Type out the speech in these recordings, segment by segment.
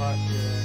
hot here.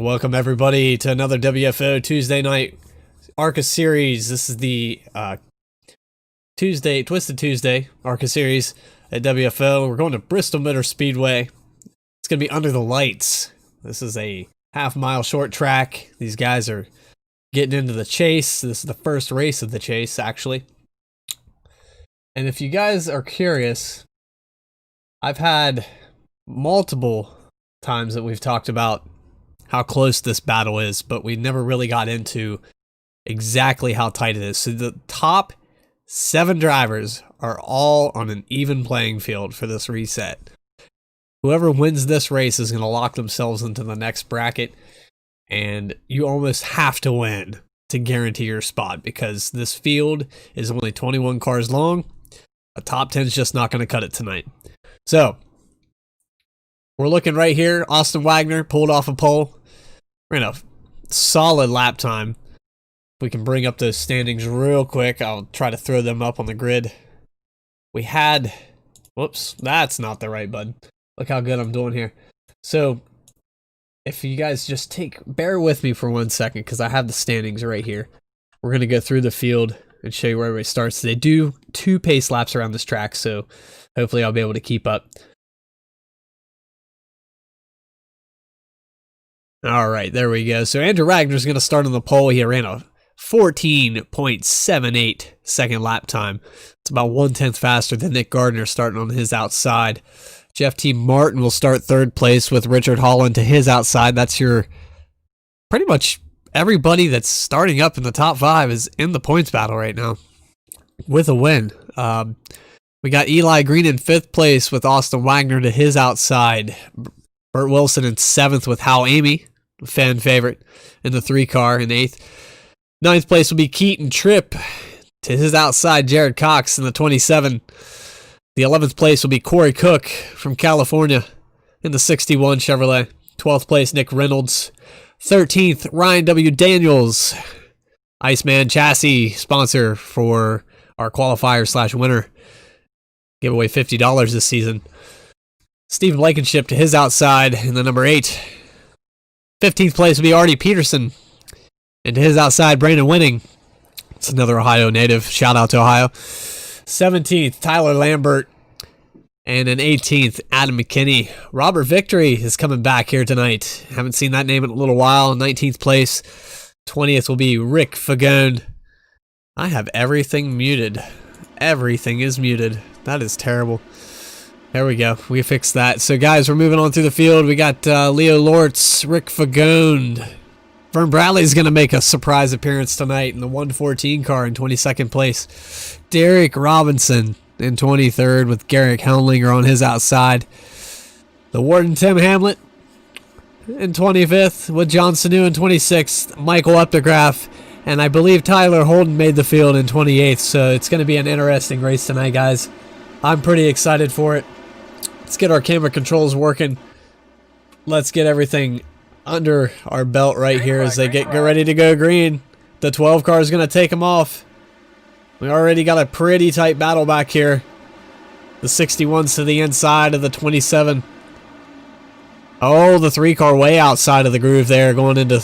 Welcome everybody to another WFO Tuesday night ARCA series. This is the Twisted Tuesday ARCA series at WFO. We're going to Bristol Motor Speedway. It's going to be under the lights. This is a half-mile short track. These guys are getting into the chase. This is the first race of the chase, actually. And if you guys are curious, I've had multiple times that we've talked about how close this battle is, but we never really got into exactly how tight it is. So the top 7 drivers are all on an even playing field for this reset. Whoever wins this race is going to lock themselves into the next bracket, and you almost have to win to guarantee your spot because this field is only 21 cars long. A top 10 is just not going to cut it tonight. So we're looking right here. Austin Wagner pulled off a pole. We're in a solid lap time. If we can bring up those standings real quick, I'll try to throw them up on the grid. We had... Whoops, that's not the right button. Look how good I'm doing here. So, if you guys just bear with me for 1 second, because I have the standings right here. We're going to go through the field and show you where everybody starts. They do 2 pace laps around this track, so hopefully I'll be able to keep up. All right, there we go. So Andrew Wagner's going to start on the pole. He ran a 14.78 second lap time. It's about 1/10 faster than Nick Gardner starting on his outside. Jeff T. Martin will start 3rd place with Richard Holland to his outside. That's your pretty much everybody that's starting up in the top 5 is in the points battle right now with a win. We got Eli Green in 5th place with Austin Wagner to his outside. Burt Wilson in 7th with Hal Amy, fan favorite, in the 3-car in 8th. 9th place will be Keaton Tripp to his outside, Jared Cox in the 27. The 11th place will be Corey Cook from California in the 61 Chevrolet. 12th place, Nick Reynolds. 13th, Ryan W. Daniels, Iceman Chassis sponsor for our qualifier/winner. Give away $50 this season. Stephen Blankenship to his outside in the number 8. 15th place will be Artie Peterson. And to his outside, Brandon Winning. It's another Ohio native. Shout out to Ohio. 17th, Tyler Lambert. And in 18th, Adam McKinney. Robert Victory is coming back here tonight. Haven't seen that name in a little while. 19th place. 20th will be Rick Fagone. I have everything muted. Everything is muted. That is terrible. There we go. We fixed that. So, guys, we're moving on through the field. We got Leo Lortz, Rick Fagone. Vern Bradley's going to make a surprise appearance tonight in the 114 car in 22nd place. Derek Robinson in 23rd with Garrick Helmlinger on his outside. The Warden Tim Hamlet in 25th with John Sanu in 26th. Michael Eptagraph. And I believe Tyler Holden made the field in 28th. So it's going to be an interesting race tonight, guys. I'm pretty excited for it. Let's get our camera controls working. Let's get everything under our belt right here as they get ready to go green. The 12 car is going to take them off. We already got a pretty tight battle back here. The 61's to the inside of the 27. Oh, the 3 car way outside of the groove there, going into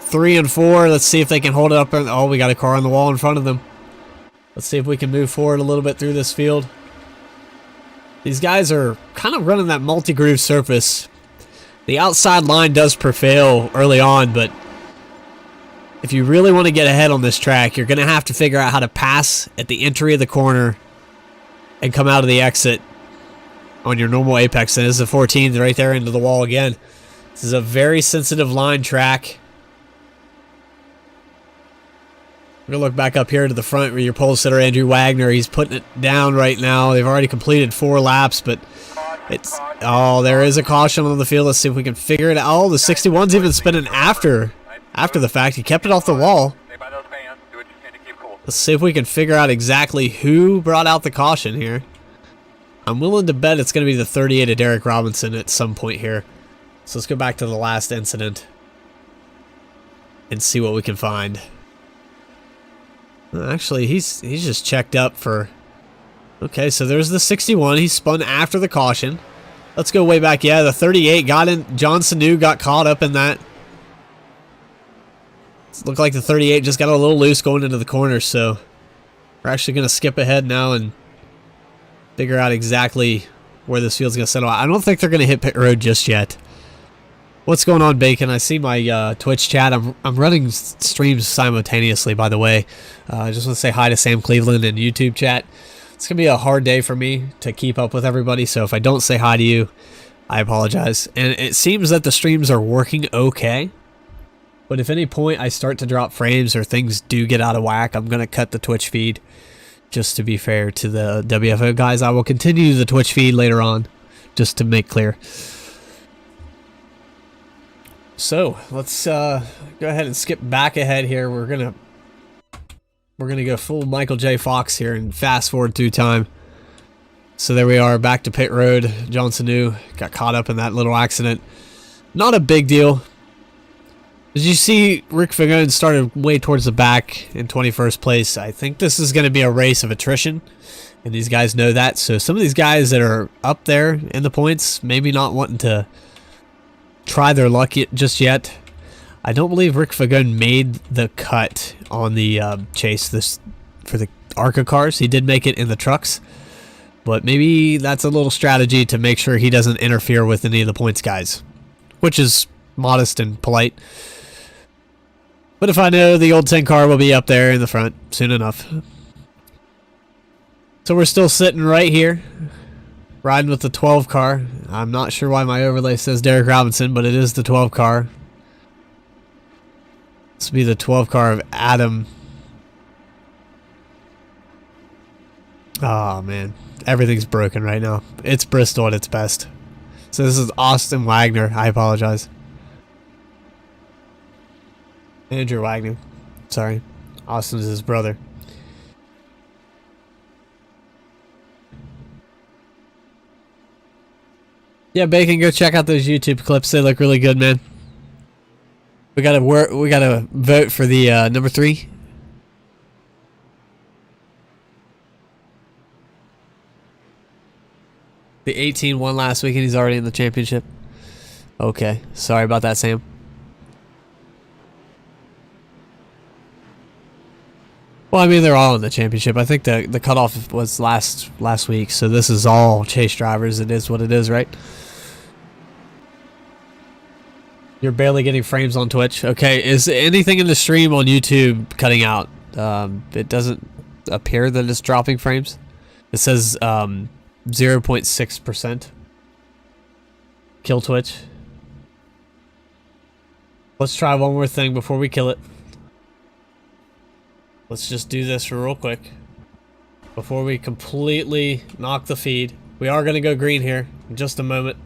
3 and 4. Let's see if they can hold it up. Oh, we got a car on the wall in front of them. Let's see if we can move forward a little bit through this field. These guys are kind of running that multi-groove surface. The outside line does prevail early on, but if you really want to get ahead on this track, you're going to have to figure out how to pass at the entry of the corner and come out of the exit on your normal apex. And this is a 14th right there into the wall again. This is a very sensitive line track. We're going to look back up here to the front where your pole sitter, Andrew Wagner. He's putting it down right now. They've already completed 4 laps, but it's... Oh, there is a caution on the field. Let's see if we can figure it out. Oh, the 61's even spinning after the fact. He kept it off the wall. Let's see if we can figure out exactly who brought out the caution here. I'm willing to bet it's going to be the 38 of Derek Robinson at some point here. So let's go back to the last incident and see what we can find. Actually, he's just checked up for... Okay, so there's the 61. He spun after the caution. Let's go way back. Yeah, the 38 got in. John Sanu got caught up in that. It looked like the 38 just got a little loose going into the corner, so we're actually going to skip ahead now and figure out exactly where this field's going to settle. I don't think they're going to hit pit road just yet. What's going on, Bacon? I see my Twitch chat. I'm running streams simultaneously, by the way. I just want to say hi to Sam Cleveland and YouTube chat. It's going to be a hard day for me to keep up with everybody, so if I don't say hi to you, I apologize. And it seems that the streams are working okay, but if at any point I start to drop frames or things do get out of whack, I'm going to cut the Twitch feed. Just to be fair to the WFO guys, I will continue the Twitch feed later on, just to make clear. So let's go ahead and skip back ahead here. We're gonna go full Michael J. Fox here and fast forward through time. So there we are, back to pit road. Johnson New got caught up in that little accident. Not a big deal. As you see, Rick Fagon started way towards the back in 21st place. I think this is going to be a race of attrition, and these guys know that. So some of these guys that are up there in the points, maybe not wanting to try their luck just yet. I don't believe Rick Fagon made the cut on the chase this for the ARCA cars. He did make it in the trucks, but maybe that's a little strategy to make sure he doesn't interfere with any of the points guys, which is modest and polite. But if I know the old 10 car will be up there in the front soon enough. So we're still sitting right here, riding with the 12 car. I'm not sure why my overlay says Derek Robinson, but it is the 12 car. This will be the 12 car of Adam. Oh, man. Everything's broken right now. It's Bristol at its best. So this is Austin Wagner. I apologize. Andrew Wagner. Sorry. Austin's his brother. Yeah, Bacon, go check out those YouTube clips. They look really good, man. We gotta vote for the number 3. The 18 won last week and he's already in the championship. Okay. Sorry about that, Sam. Well, I mean, they're all in the championship. I think the cutoff was last week, so this is all chase drivers. It is what it is, right? You're barely getting frames on Twitch. Okay, is anything in the stream on YouTube cutting out? It doesn't appear that it's dropping frames. It says 0.6%. Kill Twitch. Let's try one more thing before we kill it. Let's just do this real quick before we completely knock the feed. We are going to go green here in just a moment.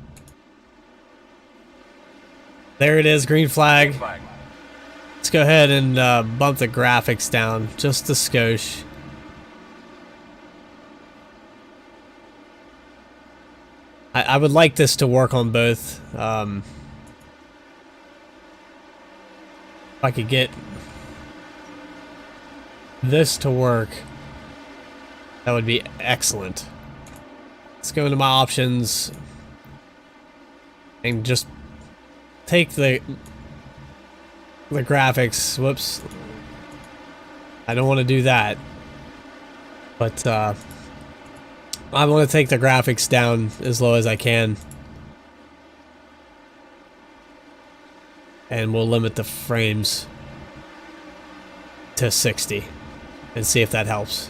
There it is, green flag. Let's go ahead and bump the graphics down just a skosh. I would like this to work on both. If I could get this to work, that would be excellent. Let's go into my options and just take the graphics. Whoops. I don't want to do that. But I want to take the graphics down as low as I can. And we'll limit the frames to 60 and see if that helps.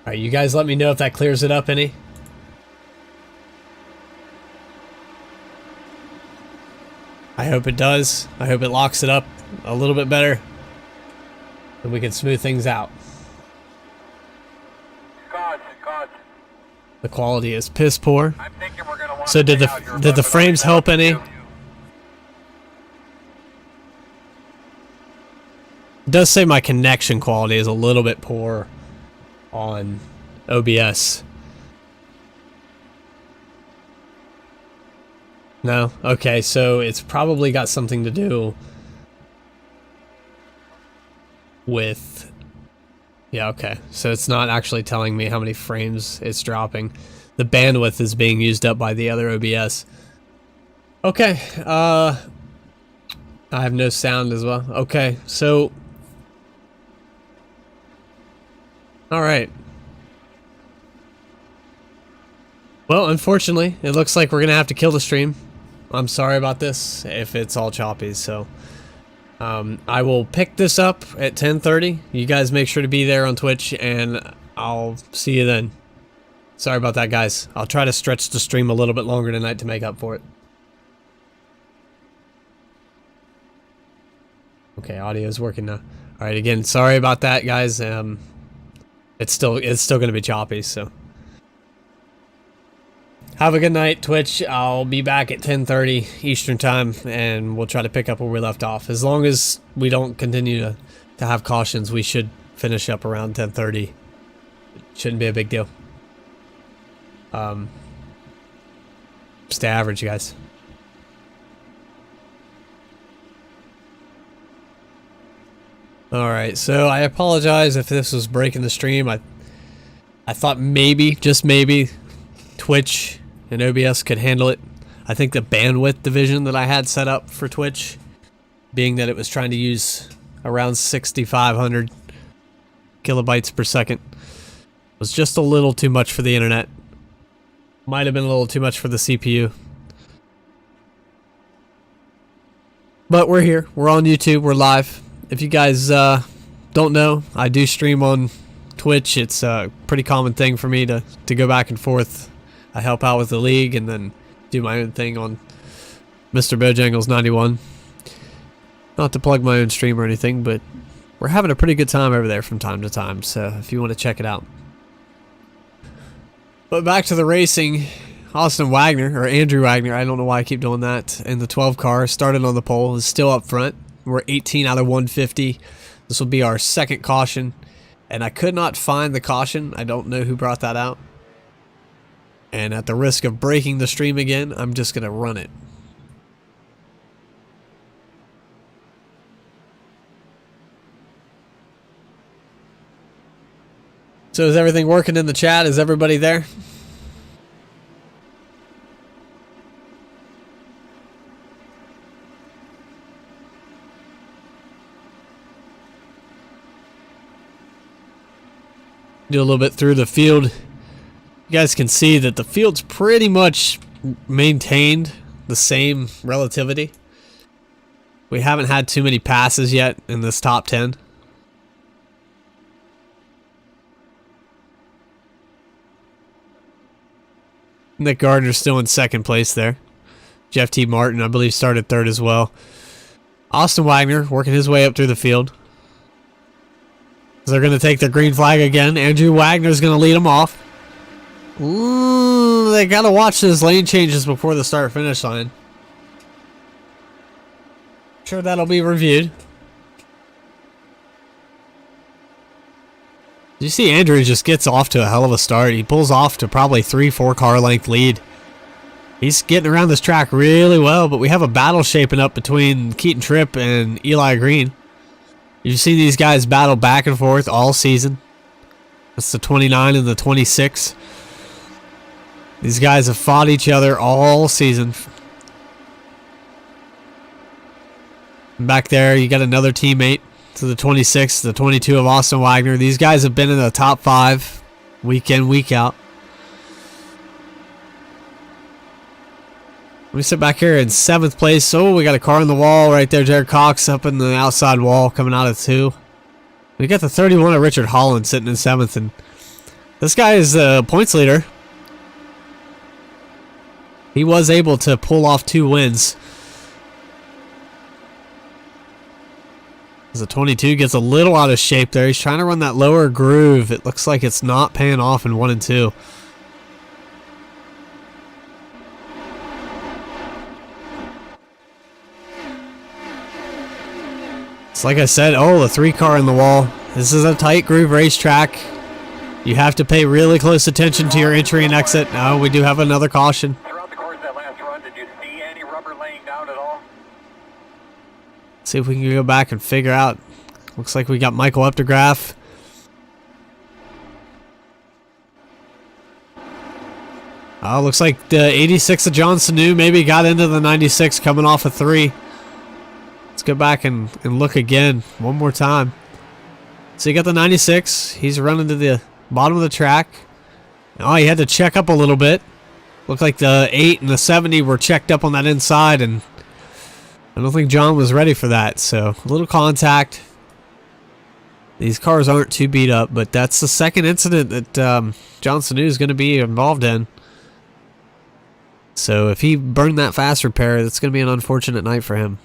Alright, you guys let me know if that clears it up any. I hope it does. I hope it locks it up a little bit better. And we can smooth things out. The quality is piss poor. So did the frames help any? It does say my connection quality is a little bit poor on OBS. No? Okay, so it's probably got something to do with... Yeah, okay. So it's not actually telling me how many frames it's dropping. The bandwidth is being used up by the other OBS. Okay, I have no sound as well. Okay, so... Alright. Well, unfortunately, it looks like we're gonna have to kill the stream. I'm sorry about this, if it's all choppy, so... I will pick this up at 10:30. You guys make sure to be there on Twitch, and I'll see you then. Sorry about that, guys. I'll try to stretch the stream a little bit longer tonight to make up for it. Okay, audio is working now. All right, again, sorry about that, guys. It's still going to be choppy, so. Have a good night, Twitch. I'll be back at 10:30 Eastern time, and we'll try to pick up where we left off. As long as we don't continue to have cautions, we should finish up around 10:30. Shouldn't be a big deal. Stay average, guys. Alright, so I apologize if this was breaking the stream. I thought maybe, just maybe, Twitch and OBS could handle it. I think the bandwidth division that I had set up for Twitch, being that it was trying to use around 6,500 kilobytes per second, was just a little too much for the internet. Might have been a little too much for the CPU. But we're here. We're on YouTube. We're live. If you guys don't know, I do stream on Twitch. It's a pretty common thing for me to go back and forth. I help out with the league and then do my own thing on Mr. Bojangles 91. Not to plug my own stream or anything, but we're having a pretty good time over there from time to time, so if you want to check it out. But back to the racing, Austin Wagner, or Andrew Wagner, I don't know why I keep doing that, in the 12 car, started on the pole, is still up front. We're 18 out of 150. This will be our second caution, and I could not find the caution. I don't know who brought that out. And at the risk of breaking the stream again, I'm just going to run it. So is everything working in the chat? Is everybody there? Do a little bit through the field. You guys can see that the field's pretty much maintained the same relativity. We haven't had too many passes yet in this top 10. Nick Gardner's still in second place there. Jeff T. Martin, I believe, started third as well. Austin Wagner working his way up through the field. They're going to take their green flag again. Andrew Wagner's going to lead them off. Ooh, they got to watch those lane changes before the start-finish line. Sure, that'll be reviewed. You see Andrew just gets off to a hell of a start. He pulls off to probably 3-4 car length lead. He's getting around this track really well, but we have a battle shaping up between Keaton Tripp and Eli Green. You've seen these guys battle back and forth all season. That's the 29 and the 26. These guys have fought each other all season. Back there, you got another teammate to the 26, the 22 of Austin Wagner. These guys have been in the top 5 week in, week out. Let me sit back here in 7th place. Oh, we got a car on the wall right there. Jared Cox up in the outside wall coming out of 2. We got the 31 of Richard Holland sitting in 7th. And this guy is the points leader. He was able to pull off 2 wins. As the 22 gets a little out of shape there. He's trying to run that lower groove. It looks like it's not paying off in 1 and 2. It's like I said, oh, the 3 car in the wall. This is a tight groove racetrack. You have to pay really close attention to your entry and exit. No, we do have another caution. Throughout the course of that last run, did you see any rubber laying down at all? See if we can go back and figure out. Looks like we got Michael Looks like the 86 of John Sanu maybe got into the 96 coming off a 3. Let's go back and look again one more time. So you got the 96. He's running to the bottom of the track. Oh, he had to check up a little bit. Looked like the 8 and the 70 were checked up on that inside, and I don't think John was ready for that. So a little contact. These cars aren't too beat up, but that's the second incident that John Sanu is going to be involved in. So if he burned that fast repair, that's going to be an unfortunate night for him.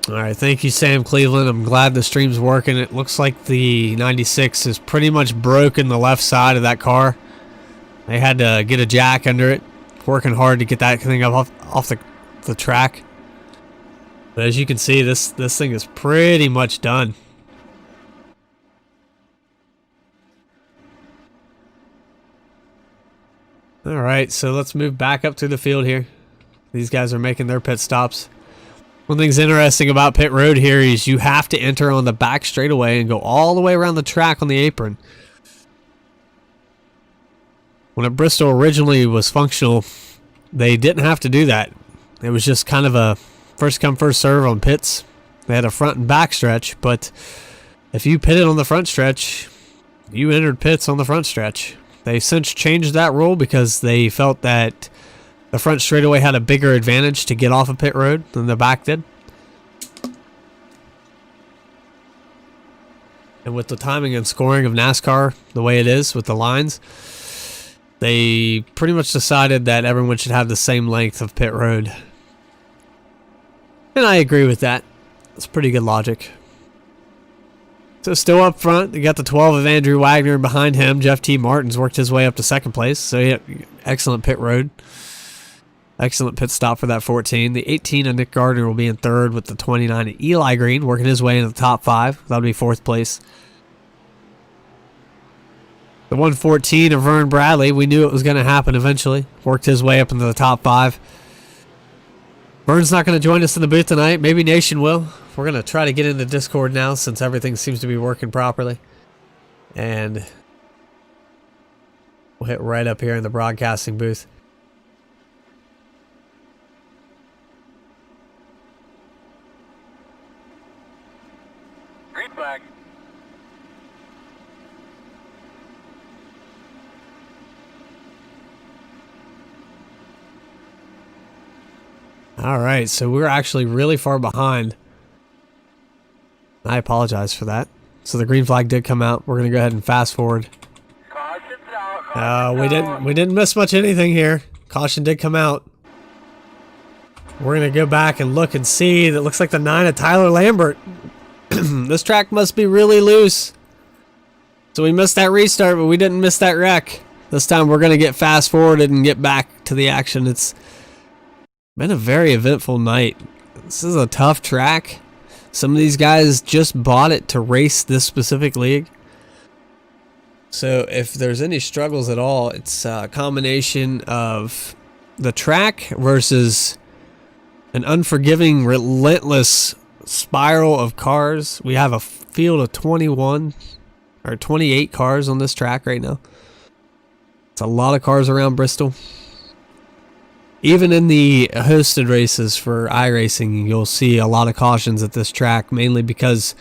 All right, thank you, Sam Cleveland. I'm glad the stream's working. It looks like the 96 is pretty much broken the left side of that car. They had to get a jack under it. Working hard to get that thing up off the track. But as you can see, this thing is pretty much done. All right, so let's move back up to the field here. These guys are making their pit stops. One thing's interesting about pit road here is you have to enter on the back straightaway and go all the way around the track on the apron. When a Bristol originally was functional, they didn't have to do that. It was just kind of a first come first serve on pits. They had a front and back stretch, but if you pitted on the front stretch, you entered pits on the front stretch. They since changed that rule because they felt that the front straightaway had a bigger advantage to get off of pit road than the back did. And with the timing and scoring of NASCAR the way it is with the lines, they pretty much decided that everyone should have the same length of pit road. And I agree with that. It's pretty good logic. So still up front, you got the 12 of Andrew Wagner behind him. Jeff T. Martin's worked his way up to second place. So yeah, excellent pit road. Excellent pit stop for that 14. The 18 of Nick Gardner will be in third with the 29 of Eli Green, working his way into the top 5. That'll be fourth place. The 114 of Vern Bradley, we knew it was going to happen eventually. Worked his way up into the top 5. Vern's not going to join us in the booth tonight. Maybe Nation will. We're going to try to get into Discord now since everything seems to be working properly. And we'll hit right up here in the broadcasting booth. Green flag. All right, so we're actually really far behind. I apologize for that. So the green flag did come out. We're going to go ahead and fast forward. Caution's out. Caution's out. We didn't miss much anything here. Caution did come out. We're going to go back and look and see. That looks like the 9 of Tyler Lambert. This track must be really loose. So we missed that restart, but we didn't miss that wreck. This time we're going to get fast forwarded and get back to the action. It's been a very eventful night. This is a tough track. Some of these guys just bought it to race this specific league. So if there's any struggles at all, it's a combination of the track versus an unforgiving, relentless spiral of cars. We have a field of 21 or 28 cars on this track right now. It's a lot of cars around Bristol. Even in the hosted races for iRacing, you'll see a lot of cautions at this track, mainly because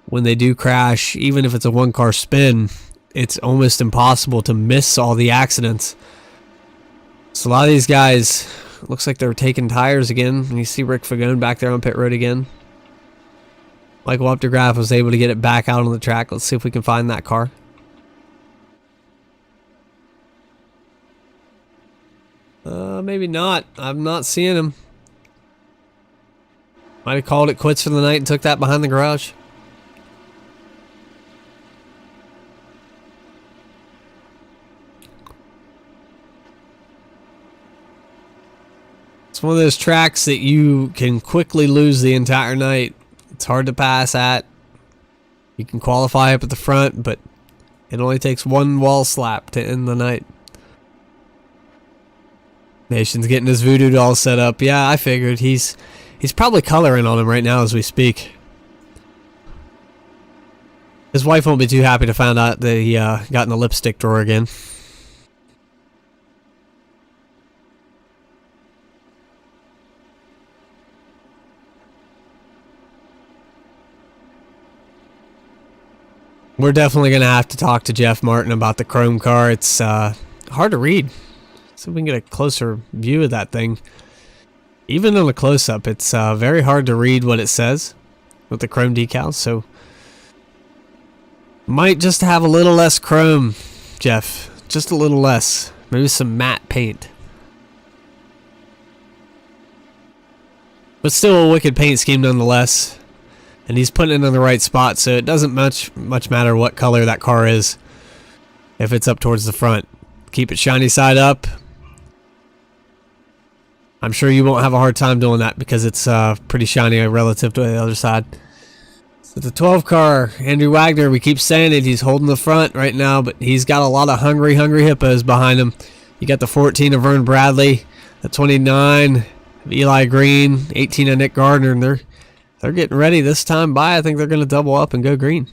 when they do crash, even if it's a one-car spin, it's almost impossible to miss all the accidents. So a lot of these guys, looks like they're taking tires again. And you see Rick Fagone back there on pit road again. Michael Updegraff was able to get it back out on the track. Let's see if we can find that car. Maybe not. I'm not seeing him. Might have called it quits for the night and took that behind the garage. It's one of those tracks that you can quickly lose the entire night. It's hard to pass at. You can qualify up at the front, but it only takes one wall slap to end the night. Nation's getting his voodoo doll set up. Yeah, I figured. He's probably coloring on him right now as we speak. His wife won't be too happy to find out that he got in the lipstick drawer again. We're definitely going to have to talk to Jeff Martin about the chrome car. It's hard to read. So we can get a closer view of that thing. Even on a close-up, it's very hard to read what it says with the chrome decals. So might just have a little less chrome, Jeff. Just a little less. Maybe some matte paint. But still a wicked paint scheme nonetheless. And he's putting it in the right spot, so it doesn't much matter what color that car is if it's up towards the front. Keep it shiny side up. I'm sure you won't have a hard time doing that because it's pretty shiny relative to the other side. So the 12 car, Andrew Wagner, we keep saying it, he's holding the front right now, but he's got a lot of hungry hippos behind him. You got the 14 of Vern Bradley, the 29 of Eli Green, 18 of Nick Gardner, and they're getting ready this time by. I think they're going to double up and go green.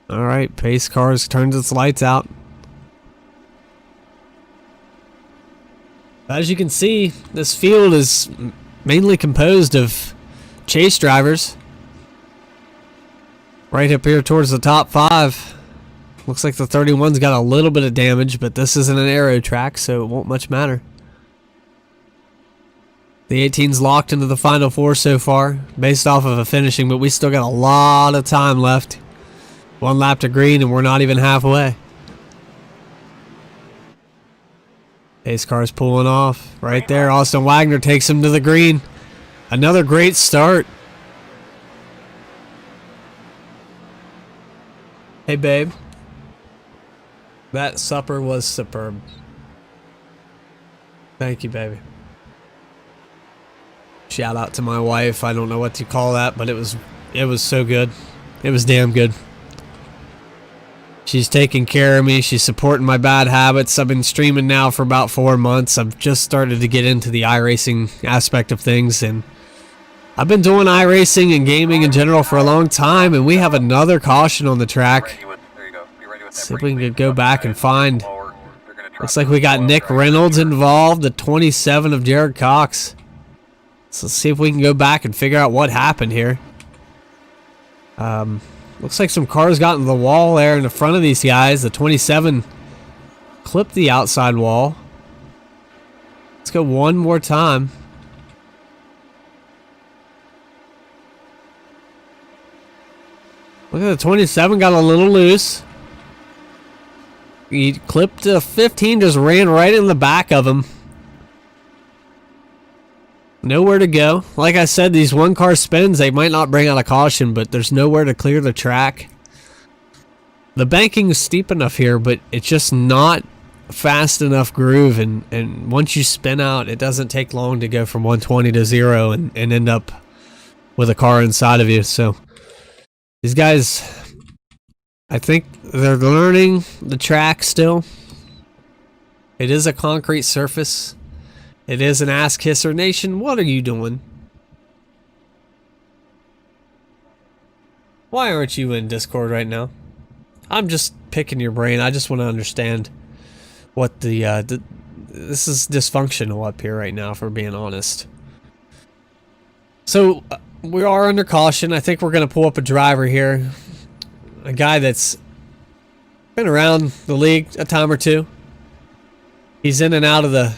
All right, pace cars turns its lights out. As you can see, this field is mainly composed of chase drivers. Right up here towards the top 5. Looks like the 31's got a little bit of damage, but this isn't an aero track, so it won't much matter. The 18's locked into the final 4 so far, based off of a finishing, but we still got a lot of time left. 1 lap to green, and we're not even halfway. Pace car's pulling off right there. Austin Wagner takes him to the green. Another great start. Hey, babe. That supper was superb. Thank you, baby. Shout out to my wife. I don't know what to call that, but it was so good. It was damn good. She's taking care of me. She's supporting my bad habits. I've been streaming now for about 4 months. I've just started to get into the iRacing aspect of things, and I've been doing iRacing and gaming in general for a long time, and we have another caution on the track. See if we can go back and find. Looks like we got Nick Reynolds involved, the 27 of Jared Cox. So let's see if we can go back and figure out what happened here. Looks like some cars got into the wall there in the front of these guys. The 27 clipped the outside wall. Let's go one more time. Look at the 27 got a little loose. He clipped the 15, just ran right in the back of him. Nowhere to go. Like I said, these one car spins, they might not bring out a caution, but there's nowhere to clear the track. The banking is steep enough here, but it's just not fast enough groove, and once you spin out, it doesn't take long to go from 120 to 0 and end up with a car inside of you. So these guys, I think they're learning the track still. It is a concrete surface. It is an ass kisser. Nation, what are you doing? Why aren't you in Discord right now? I'm just picking your brain. I just want to understand what this is dysfunctional up here right now, if we're being honest. So we are under caution. I think we're going to pull up a driver here. A guy that's been around the league a time or two. He's in and out of the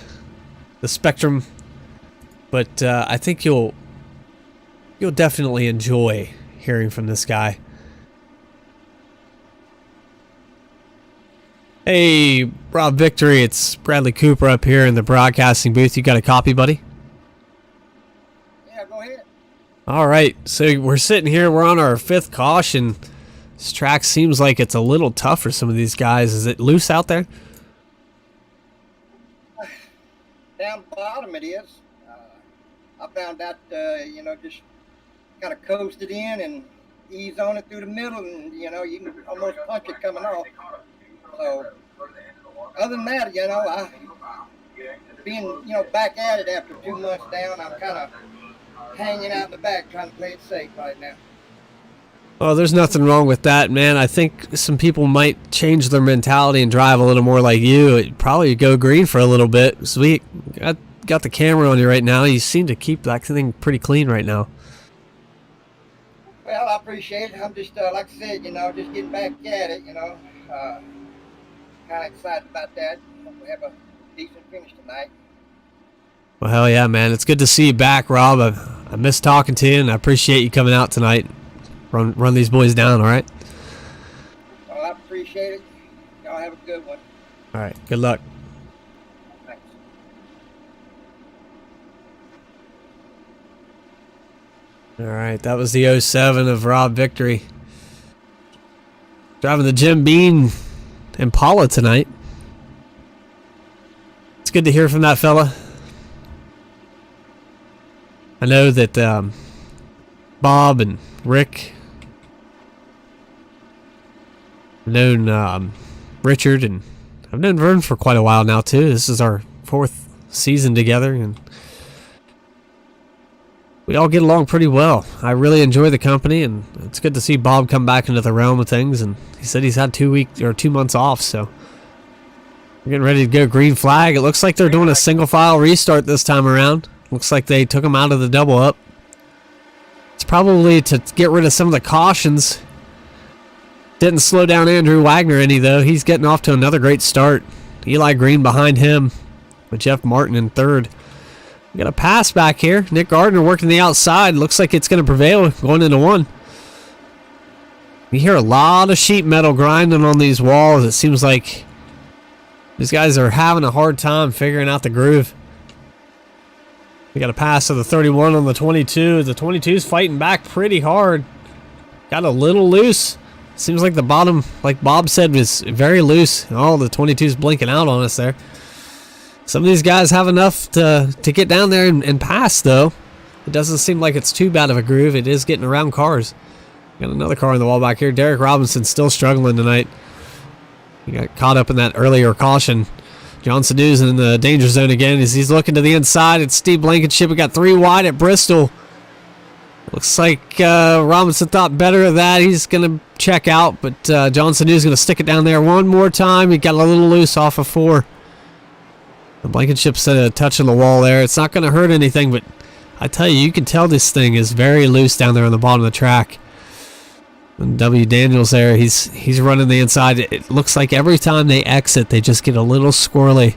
spectrum, but I think you'll definitely enjoy hearing from this guy. Hey, Rob Victory, it's Bradley Cooper up here in the broadcasting booth. You got a copy, buddy? Yeah, go ahead. All right, so we're sitting here. We're on our 5th caution. This track seems like it's a little tough for some of these guys. Is it loose out there? Down bottom it is. I found out, just kind of coasted in and ease on it through the middle, and you can almost punch it coming off. So other than that, I being back at it after 2 months down, I'm kind of hanging out in the back trying to play it safe right now. Well, there's nothing wrong with that, man. I think some people might change their mentality and drive a little more like you. It'd probably go green for a little bit. Sweet. Got the camera on you right now. You seem to keep that thing pretty clean right now. Well, I appreciate it. I'm just, like I said, just getting back at it, kind of excited about that. Hope we have a decent finish tonight. Well, hell yeah, man. It's good to see you back, Rob. I miss talking to you, and I appreciate you coming out tonight. Run these boys down, all right? Well, I appreciate it. Y'all have a good one. All right. Good luck. Thanks. All right. That was the 07 of Rob Victory. Driving the Jim Beam Impala tonight. It's good to hear from that fella. I know that Bob and Rick, I've known Richard, and I've known Vern for quite a while now too. This is our 4th season together, and we all get along pretty well. I really enjoy the company, and it's good to see Bob come back into the realm of things. And he said he's had 2 months off, so we're getting ready to go green flag. It looks like they're doing a single file restart this time around. Looks like they took him out of the double up. It's probably to get rid of some of the cautions. Didn't slow down Andrew Wagner any, though. He's getting off to another great start. Eli Green behind him with Jeff Martin in 3rd. We got a pass back here. Nick Gardner working the outside. Looks like it's going to prevail going into 1. You hear a lot of sheet metal grinding on these walls. It seems like these guys are having a hard time figuring out the groove. We got a pass to the 31 on the 22. The 22's fighting back pretty hard. Got a little loose. Seems like the bottom, like Bob said, was very loose. Oh, the 22's blinking out on us there. Some of these guys have enough to get down there and pass, though. It doesn't seem like it's too bad of a groove. It is getting around cars. Got another car on the wall back here. Derek Robinson still struggling tonight. He got caught up in that earlier caution. John Sadu's in the danger zone again as he's looking to the inside. It's Steve Blankenship. We got 3 wide at Bristol. Looks like Robinson thought better of that. He's going to check out, but John Sadu's going to stick it down there one more time. He got a little loose off of 4. The Blankenship set a touch on the wall there. It's not going to hurt anything, but I tell you, you can tell this thing is very loose down there on the bottom of the track. And W. Daniels there, he's running the inside. It looks like every time they exit, they just get a little squirrely.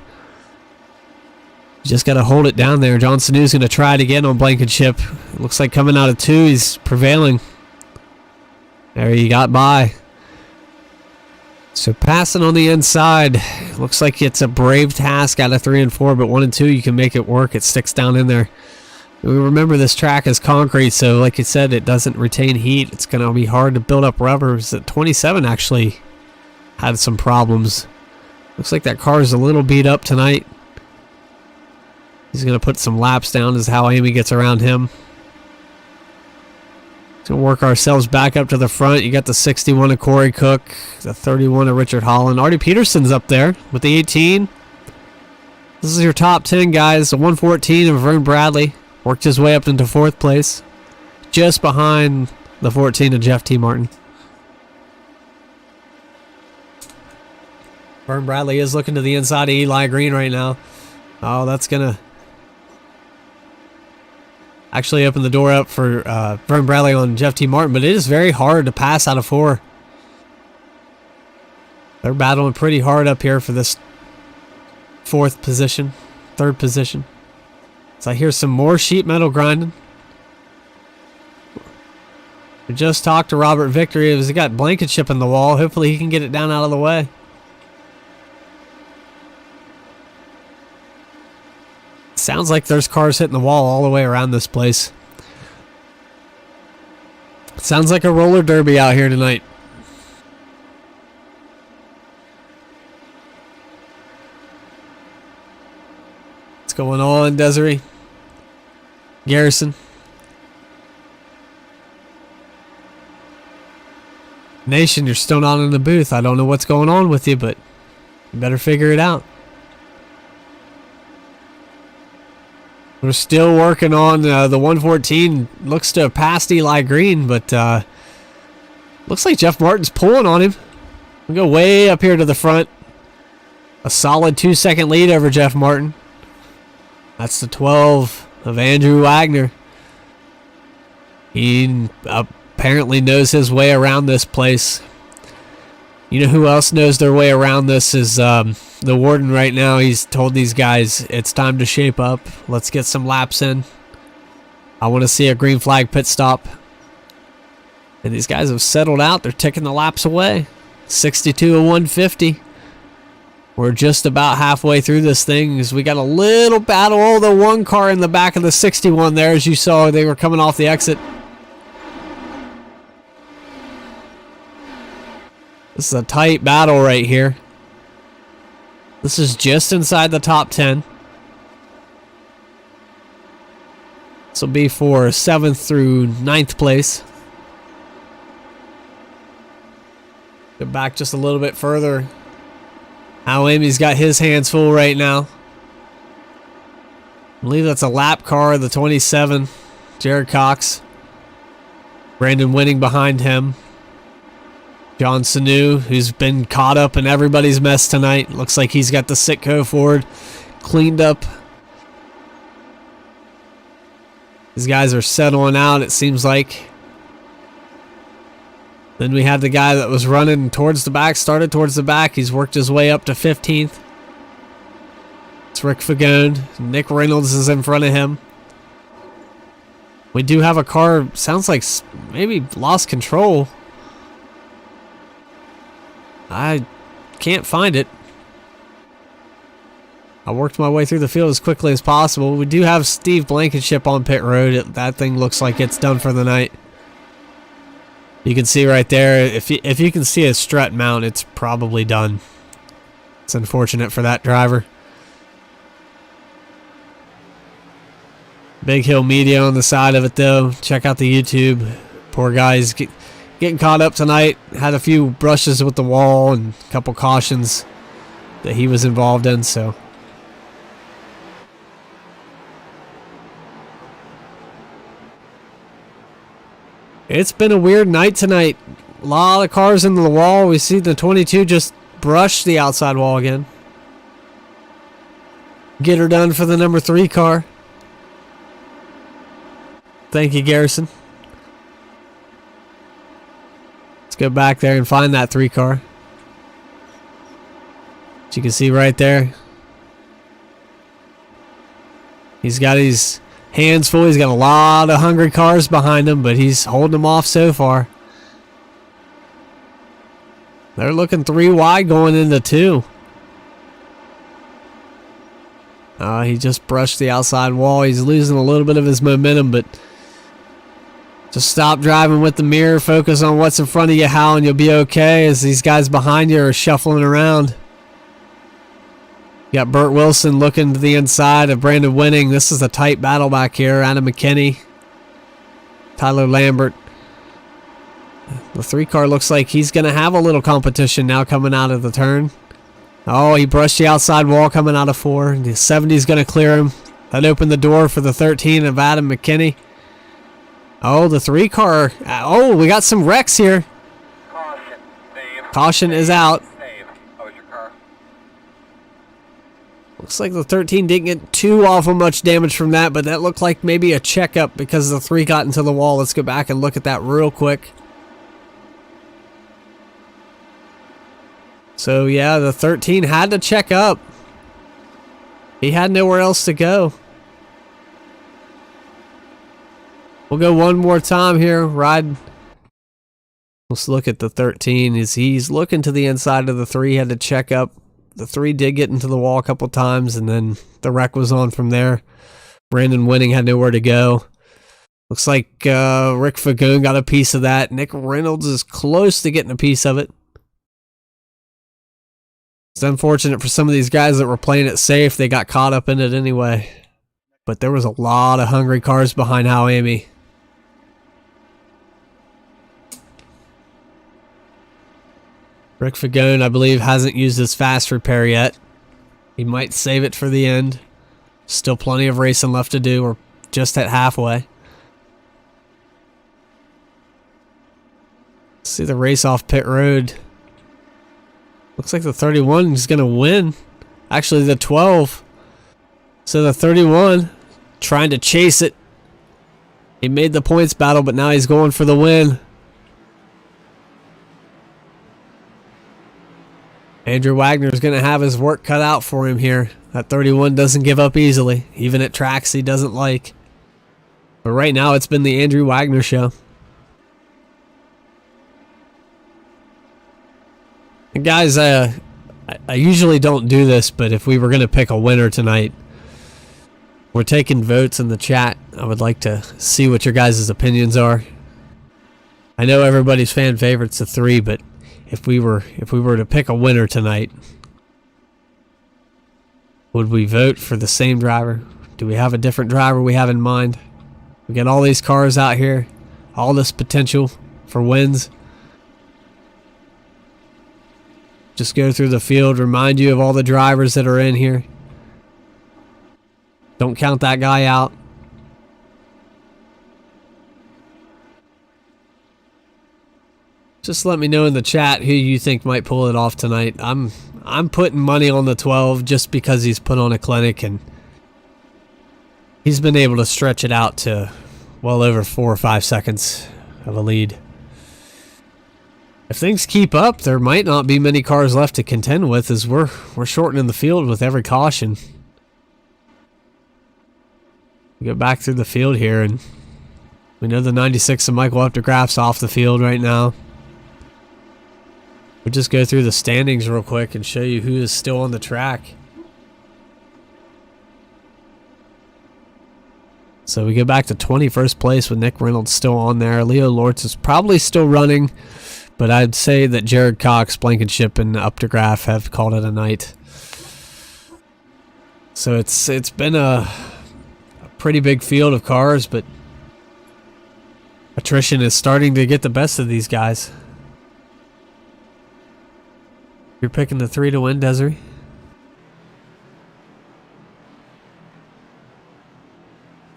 You just got to hold it down there. John Sanu's going to try it again on Blankenship. It looks like coming out of 2, he's prevailing. There he got by. So passing on the inside, looks like it's a brave task out of 3 and 4, but 1 and 2, you can make it work. It sticks down in there. We remember this track is concrete, so like you said, it doesn't retain heat. It's going to be hard to build up rubbers. At 27 actually had some problems. Looks like that car is a little beat up tonight. He's going to put some laps down is how Amy gets around him. Going to work ourselves back up to the front. You got the 61 of Corey Cook, the 31 of Richard Holland. Artie Peterson's up there with the 18. This is your top 10, guys. The 114 of Vern Bradley. Worked his way up into 4th place. Just behind the 14 of Jeff T. Martin. Vern Bradley is looking to the inside of Eli Green right now. Oh, that's going to actually open the door up for Vern Bradley on Jeff T. Martin, but it is very hard to pass out of 4. They're battling pretty hard up here for this 4th position, 3rd position. So I hear some more sheet metal grinding. We just talked to Robert Victory. He got Blankenship in the wall. Hopefully he can get it down out of the way. Sounds like there's cars hitting the wall all the way around this place. Sounds like a roller derby out here tonight. going on, Desiree? Garrison? Nation, you're still not in the booth. I don't know what's going on with you, but you better figure it out. We're still working on the 114. Looks to have passed Eli Green, but looks like Jeff Martin's pulling on him. We'll go way up here to the front. A solid 2-second lead over Jeff Martin. That's the 12 of Andrew Wagner. He apparently knows his way around this place. You know who else knows their way around this is the warden right now. He's told these guys it's time to shape up. Let's get some laps in. I want to see a green flag pit stop. And these guys have settled out. They're taking the laps away. 62 of 150. We're just about halfway through this thing as we got a little battle. Oh, the one car in the back of the 61 there, as you saw, they were coming off the exit. This is a tight battle right here. This is just inside the top 10. This will be for 7th through 9th place. Go back just a little bit further. Al Amy's got his hands full right now. I believe that's a lap car, the 27. Jared Cox. Brandon Winning behind him. John Sanu, who's been caught up in everybody's mess tonight. Looks like he's got the Sitco Ford cleaned up. These guys are settling out, it seems like. Then we had the guy that was running towards the back, started towards the back. He's worked his way up to 15th. It's Rick Fagone. Nick Reynolds is in front of him. We do have a car, sounds like maybe lost control. I can't find it. I worked my way through the field as quickly as possible. We do have Steve Blankenship on pit road. That thing looks like it's done for the night. You can see right there, if you can see a strut mount, it's probably done. It's unfortunate for that driver. Big Hill Media on the side of it though. Check out the YouTube. Poor guy's getting caught up tonight. Had a few brushes with the wall and a couple cautions that he was involved in, so. It's been a weird night tonight. A lot of cars into the wall. We see the 22 just brush the outside wall again. Get her done for the number 3 car. Thank you, Garrison. Let's go back there and find that 3 car. As you can see right there. He's got his hands full. He's got a lot of hungry cars behind him, but he's holding them off so far. They're looking 3 wide going into 2. He just brushed the outside wall. He's losing a little bit of his momentum, but just stop driving with the mirror. Focus on what's in front of you, Hal, and you'll be okay as these guys behind you are shuffling around. You got Burt Wilson looking to the inside of Brandon Winning. This is a tight battle back here. Adam McKinney. Tyler Lambert. The 3 car looks like he's going to have a little competition now coming out of the turn. Oh, he brushed the outside wall coming out of 4. The 70 is going to clear him. That opened the door for the 13 of Adam McKinney. Oh, the 3 car. Oh, we got some wrecks here. Caution, Dave. Caution is out. Dave, how was your car? Looks like the 13 didn't get too awful much damage from that, but that looked like maybe a checkup because the 3 got into the wall. Let's go back and look at that real quick. So yeah, the 13 had to check up. He had nowhere else to go. We'll go one more time here. Ride. Let's look at the 13. He's looking to the inside of the 3. Had to check up. The 3 did get into the wall a couple times, and then the wreck was on from there. Brandon Winning had nowhere to go. Looks like Rick Fagone got a piece of that. Nick Reynolds is close to getting a piece of it. It's unfortunate for some of these guys that were playing it safe. They got caught up in it anyway. But there was a lot of hungry cars behind Hal Amy. Rick Fagone, I believe, hasn't used his fast repair yet. He might save it for the end. Still plenty of racing left to do. We're just at halfway. See the race off pit road. Looks like the 31 is going to win. Actually, the 12. So the 31 trying to chase it. He made the points battle, but now he's going for the win. Andrew Wagner's going to have his work cut out for him here. That 31 doesn't give up easily, even at tracks he doesn't like. But right now, it's been the Andrew Wagner show. And guys, I usually don't do this, but if we were going to pick a winner tonight, we're taking votes in the chat. I would like to see what your guys' opinions are. I know everybody's fan favorite's the 3, but if we were to pick a winner tonight, would we vote for the same driver? Do we have a different driver we have in mind? We got all these cars out here, all this potential for wins. Just go through the field, remind you of all the drivers that are in here. Don't count that guy out. Just let me know in the chat who you think might pull it off tonight. I'm putting money on the 12 just because he's put on a clinic and he's been able to stretch it out to well over 4 or 5 seconds of a lead. If things keep up, there might not be many cars left to contend with as we're shortening the field with every caution. We go back through the field here and we know the 96 of Michael Updegraff's off the field right now. We'll just go through the standings real quick and show you who is still on the track. So we go back to 21st place with Nick Reynolds still on there. Leo Lortz is probably still running, but I'd say that Jared Cox, Blankenship, and Updegraff have called it a night. So it's been a pretty big field of cars, but attrition is starting to get the best of these guys. You're picking the 3 to win, Desiree?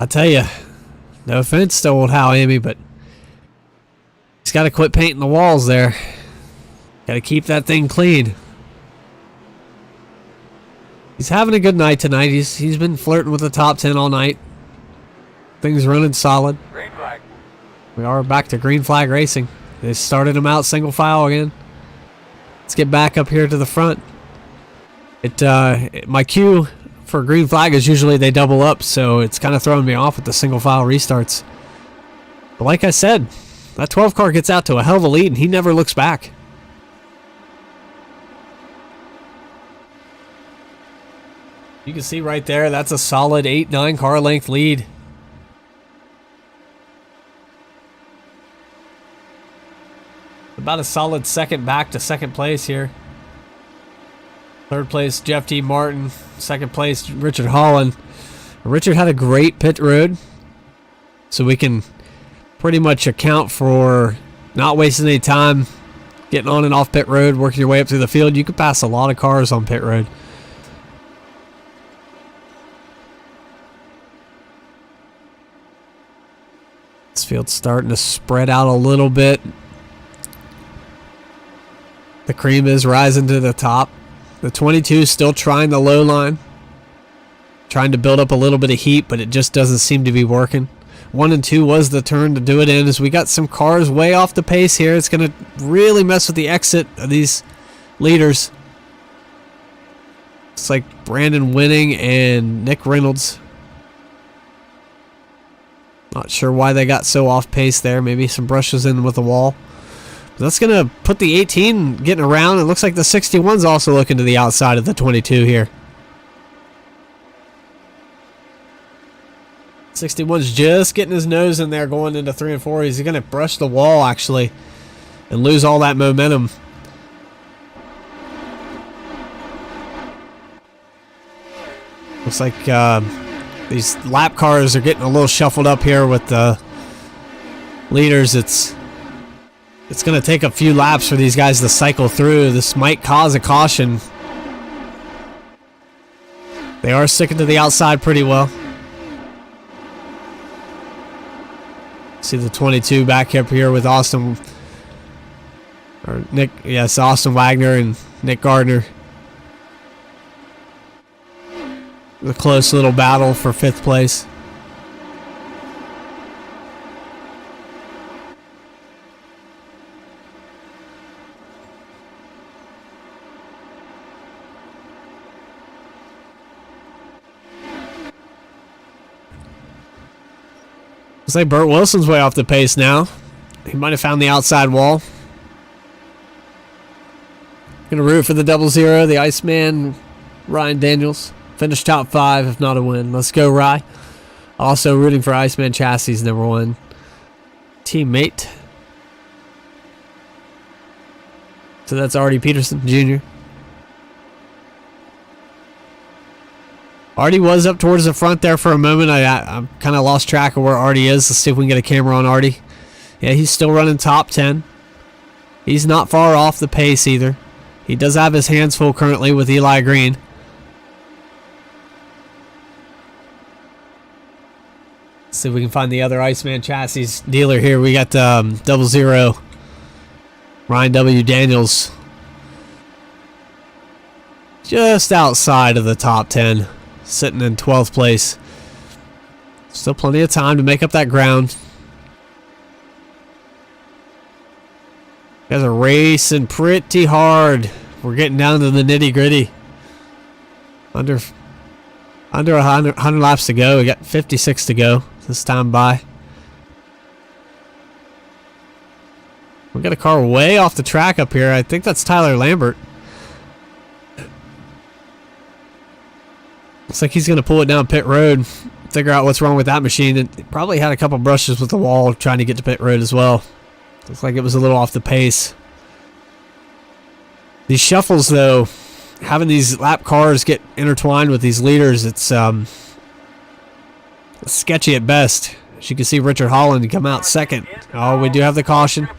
I'll tell you, no offense to old Hal Amy, but he's got to quit painting the walls there. Got to keep that thing clean. He's having a good night tonight. He's been flirting with the top 10 all night. Things running solid. Green flag. We are back to green flag racing. They started him out single file again. Let's get back up here to the front. My cue for green flag is usually they double up, so it's kind of throwing me off with the single file restarts. But like I said, that 12 car gets out to a hell of a lead and he never looks back. You can see right there, that's a solid 8-9 car length lead. About a solid second back to second place here. Third place, Jeff T. Martin. Second place, Richard Holland. Richard had a great pit road, so we can pretty much account for not wasting any time getting on and off pit road, working your way up through the field. You could pass a lot of cars on pit road. This field's starting to spread out a little bit. The cream is rising to the top. The 22 is still trying the low line. Trying to build up a little bit of heat, but it just doesn't seem to be working. 1 and 2 was the turn to do it in as we got some cars way off the pace here. It's going to really mess with the exit of these leaders. It's like Brandon Winning and Nick Reynolds. Not sure why they got so off pace there. Maybe some brushes in with the wall. That's going to put the 18 getting around. It looks like the 61's also looking to the outside of the 22 here. 61's just getting his nose in there going into 3 and 4. He's going to brush the wall, actually, and lose all that momentum. Looks like these lap cars are getting a little shuffled up here with the leaders. It's going to take a few laps for these guys to cycle through. This might cause a caution. They are sticking to the outside pretty well. See the 22 back up here with Austin Wagner and Nick Gardner. A close little battle for 5th place. Looks like Burt Wilson's way off the pace now. He might have found the outside wall. Gonna root for the 00, the Iceman, Ryan Daniels. Finish top 5, if not a win. Let's go, Rye. Also rooting for Iceman Chassis' #1 teammate. So that's Artie Peterson, Jr. Artie was up towards the front there for a moment. I kind of lost track of where Artie is. Let's see if we can get a camera on Artie. Yeah, he's still running top 10. He's not far off the pace either. He does have his hands full currently with Eli Green. Let's see if we can find the other Iceman Chassis dealer here. We got 00 Ryan W. Daniels just outside of the top 10, sitting in 12th place. Still plenty of time to make up that ground. You guys are racing pretty hard. We're getting down to the nitty gritty. Under 100 laps to go. We got 56 to go this time by. We got a car way off the track up here. I think that's Tyler Lambert. Looks like he's going to pull it down pit road, figure out what's wrong with that machine. It probably had a couple brushes with the wall trying to get to pit road as well. Looks like it was a little off the pace. These shuffles, though, having these lap cars get intertwined with these leaders, it's sketchy at best. As you can see, Richard Holland come out second. Oh, we do have the caution.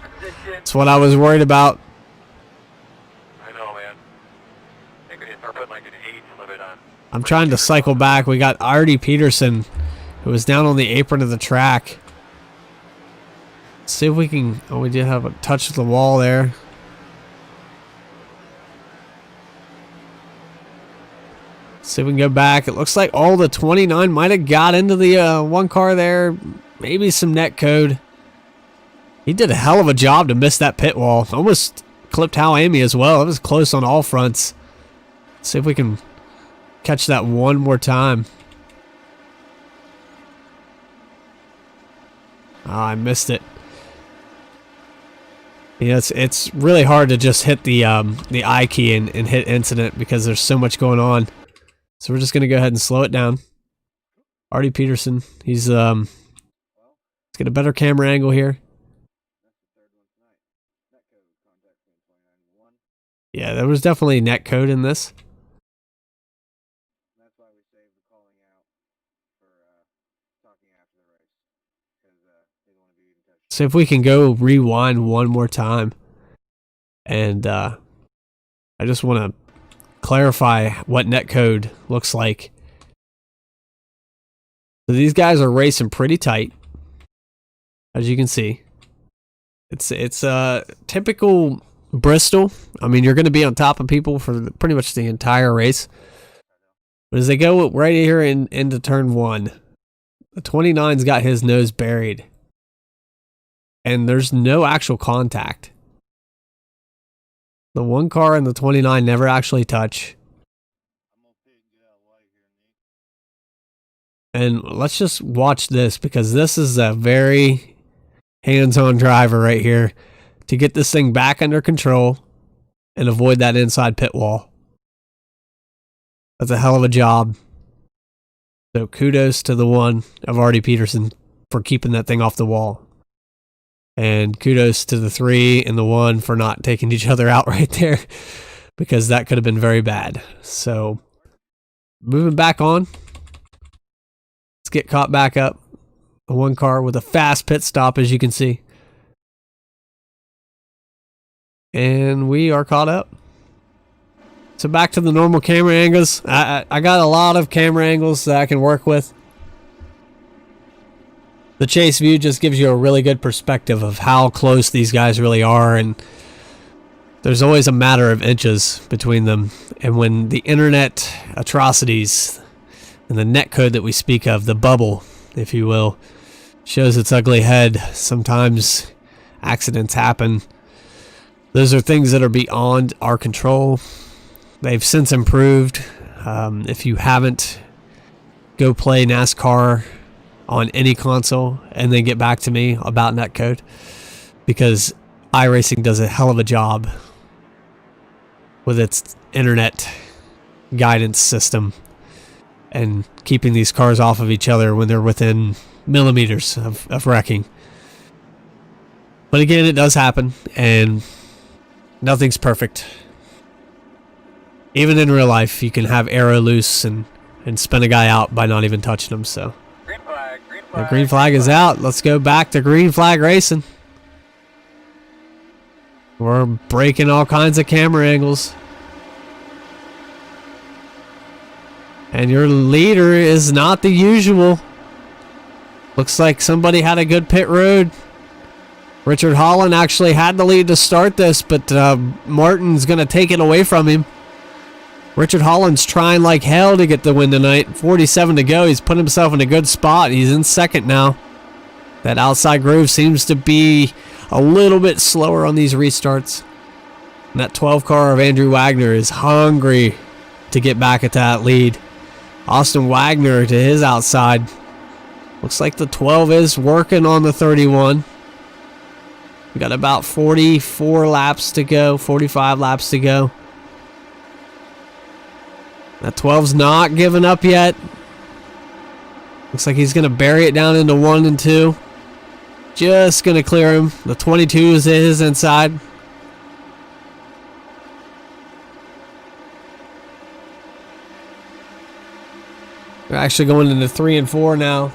That's what I was worried about. I know, man. They could start putting like an 8 limit on. I'm trying to cycle back. We got Artie Peterson, who was down on the apron of the track. Let's see if we can... Oh, we did have a touch with the wall there. See if we can go back. It looks like all the 29 might have got into the one car there. Maybe some net code. He did a hell of a job to miss that pit wall. Almost clipped Hal Amy as well. It was close on all fronts. Let's see if we can catch that one more time. Oh, I missed it. Yeah, it's really hard to just hit the I key and hit incident because there's so much going on. So we're just going to go ahead and slow it down. Artie Peterson, let's get a better camera angle here. Yeah, there was definitely net code in this. That's why we saved the calling out for talking after the race, because they don't want to be in touch. So if we can go rewind one more time. And I just want to clarify what netcode looks like. So these guys are racing pretty tight, as you can see. It's typical Bristol. I mean, you're going to be on top of people for pretty much the entire race. But as they go right here into turn 1, the 29's got his nose buried. And there's no actual contact. The one car and the 29 never actually touch. And let's just watch this, because this is a very hands-on driver right here to get this thing back under control and avoid that inside pit wall. That's a hell of a job. So kudos to the one of Artie Peterson for keeping that thing off the wall. And kudos to the 3 and the 1 for not taking each other out right there, because that could have been very bad. So Moving back on. Let's get caught back up. One car with a fast pit stop, as you can see. And we are caught up. So back to the normal camera angles. I got a lot of camera angles that I can work with. The chase view just gives you a really good perspective of how close these guys really are, and there's always a matter of inches between them. And when the internet atrocities and the netcode that we speak of, the bubble, if you will, shows its ugly head, sometimes accidents happen. Those are things that are beyond our control. They've since improved. If you haven't, go play NASCAR on any console and then get back to me about netcode, because iRacing does a hell of a job with its internet guidance system and keeping these cars off of each other when they're within millimeters of wrecking. But again, it does happen, and nothing's perfect. Even in real life, you can have arrow loose and spin a guy out by not even touching him. So Green flag, green the flag. green flag is out. Let's go back to green flag racing. We're breaking all kinds of camera angles. And your leader is not the usual. Looks like somebody had a good pit road. Richard Holland actually had the lead to start this, but Martin's going to take it away from him. Richard Holland's trying like hell to get the win tonight. 47 to go. He's put himself in a good spot. He's in second now. That outside groove seems to be a little bit slower on these restarts. And that 12 car of Andrew Wagner is hungry to get back at that lead. Austin Wagner to his outside. Looks like the 12 is working on the 31. We got about 44 laps to go, 45 laps to go. That 12's not giving up yet. Looks like he's going to bury it down into 1 and 2. Just going to clear him. The 22 is his inside. We're actually going into 3 and 4 now.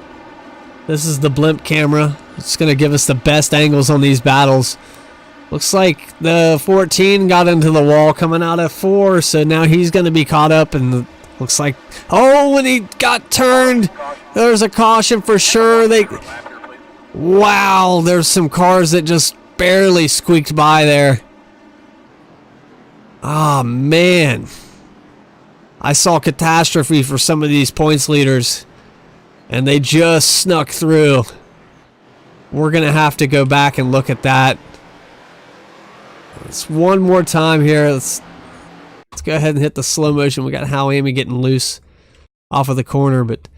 This is the blimp camera. It's going to give us the best angles on these battles. Looks like the 14 got into the wall coming out of 4, so now he's going to be caught up, and looks like, oh, when he got turned, there's a caution for sure. Wow, there's some cars that just barely squeaked by there. Ah, man. I saw catastrophe for some of these points leaders, and they just snuck through. We're going to have to go back and look at that. Let's one more time here. Let's go ahead and hit the slow motion. We got Howie getting loose off of the corner, but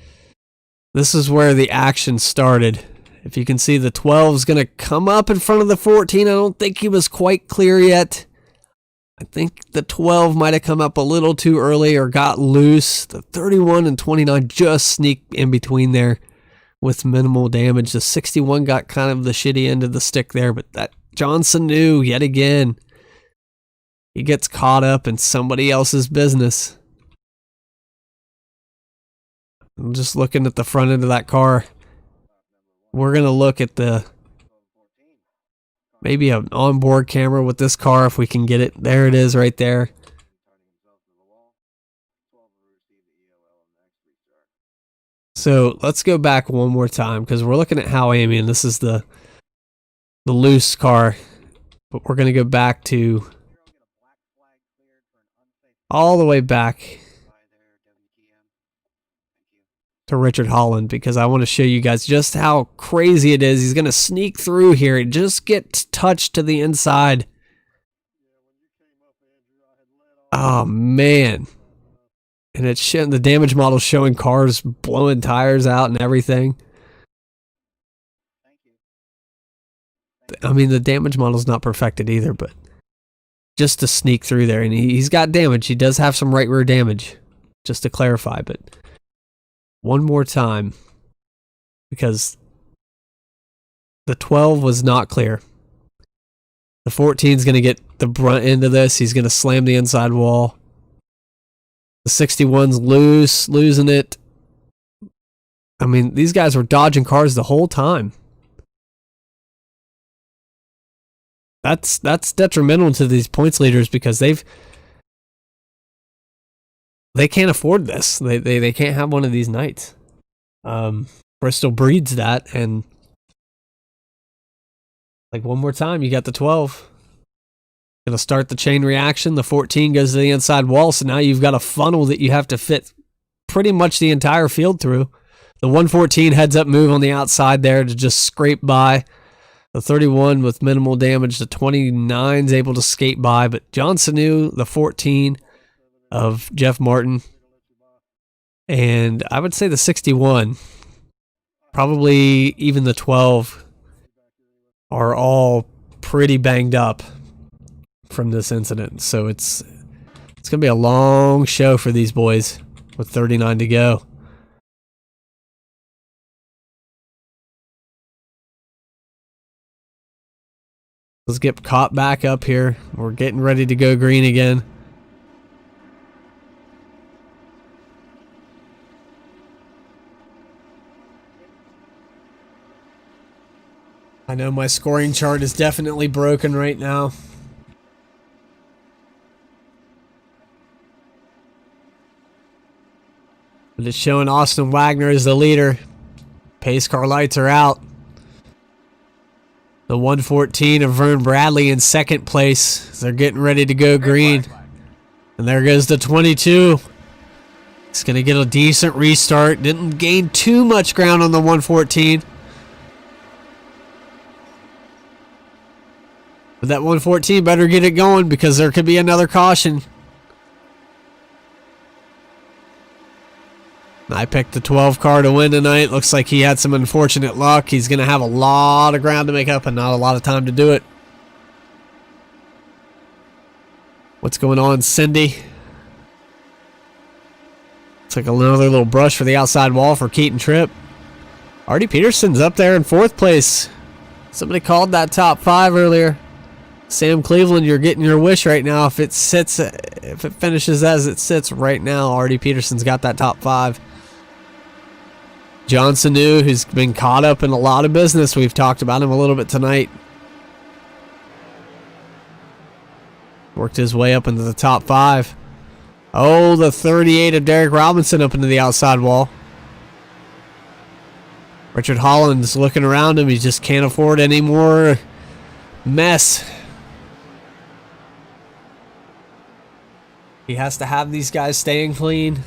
this is where the action started. If you can see, the 12 is going to come up in front of the 14. I don't think he was quite clear yet. I think the 12 might have come up a little too early or got loose. The 31 and 29 just sneaked in between there with minimal damage. The 61 got kind of the shitty end of the stick there, but that Johnson knew yet again. He gets caught up in somebody else's business. I'm just looking at the front end of that car. We're going to look at maybe an onboard camera with this car if we can get it. There it is right there. So let's go back one more time because we're looking at Howie, and this is the loose car. But we're going to go back to all the way back to Richard Holland because I want to show you guys just how crazy it is. He's going to sneak through here and just get touched to the inside. Oh, man. And it's showing the damage model showing cars blowing tires out and everything. I mean, the damage model's not perfected either, but just to sneak through there. And he's got damage. He does have some right rear damage, just to clarify, but one more time, because the 12 was not clear. The 14 is going to get the brunt end of this. He's going to slam the inside wall. The 61's loose, losing it. I mean, these guys were dodging cars the whole time. That's detrimental to these points leaders because they can't afford this. They can't have one of these nights. Bristol breeds that, and like one more time, you got the 12. Gonna start the chain reaction. The 14 goes to the inside wall, so now you've got a funnel that you have to fit pretty much the entire field through. The 114 heads up move on the outside there to just scrape by. The 31 with minimal damage. The 29's able to skate by, but John Sanu, the 14 of Jeff Martin, and I would say the 61, probably even the 12, are all pretty banged up from this incident. So it's gonna be a long show for these boys with 39 to go. Let's get caught back up here. We're getting ready to go green again. I know my scoring chart is definitely broken right now. But it's showing Austin Wagner as the leader. Pace car lights are out. The 114 of Vern Bradley in second place. They're getting ready to go green. And there goes the 22. It's going to get a decent restart. Didn't gain too much ground on the 114. But that 114 better get it going because there could be another caution. I picked the 12 car to win tonight. Looks like he had some unfortunate luck. He's going to have a lot of ground to make up and not a lot of time to do it. What's going on, Cindy? It's like another little brush for the outside wall for Keaton Tripp. Artie Peterson's up there in fourth place. Somebody called that top 5 earlier. Sam Cleveland, you're getting your wish right now. If it finishes as it sits right now, Artie Peterson's got that top 5. John Sanu, who's been caught up in a lot of business. We've talked about him a little bit tonight. Worked his way up into the top 5. Oh, the 38 of Derek Robinson up into the outside wall. Richard Holland's looking around him. He just can't afford any more mess. He has to have these guys staying clean.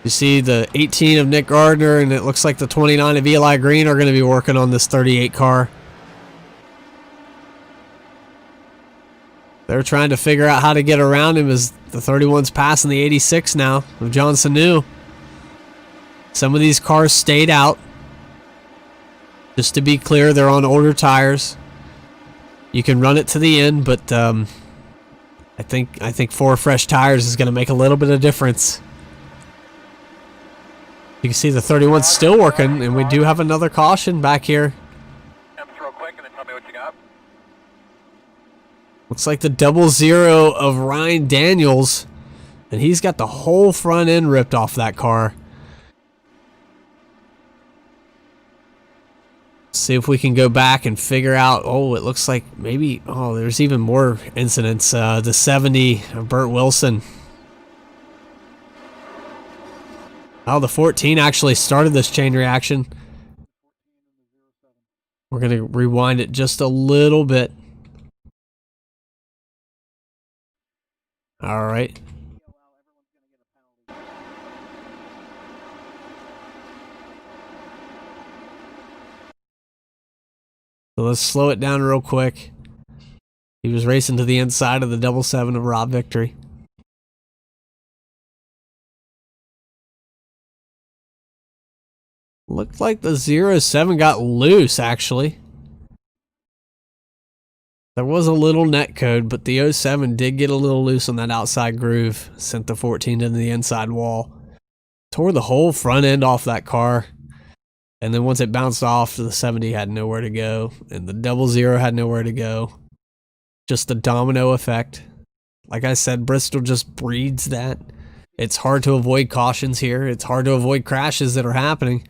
You see the 18 of Nick Gardner, and it looks like the 29 of Eli Green are going to be working on this 38 car. They're trying to figure out how to get around him as the 31's passing the 86 now of John Sanu. Some of these cars stayed out. Just to be clear, they're on older tires. You can run it to the end, but I think 4 fresh tires is going to make a little bit of difference. You can see the 31's still working, and we do have another caution back here. Real quick and then tell me what you got. Looks like the 00 of Ryan Daniels, and he's got the whole front end ripped off that car. See if we can go back and figure out. Oh, it looks like maybe. Oh, there's even more incidents. The 70 of Burt Wilson. Oh, the 14 actually started this chain reaction. We're going to rewind it just a little bit. All right. So let's slow it down real quick. He was racing to the inside of the 77 of Rob Victory. Looked like the 07 got loose, actually. There was a little net code, but the 07 did get a little loose on that outside groove. Sent the 14 into the inside wall. Tore the whole front end off that car. And then once it bounced off, the 70 had nowhere to go. And the 00 had nowhere to go. Just the domino effect. like I said, Bristol just breeds that. It's hard to avoid cautions here. It's hard to avoid crashes that are happening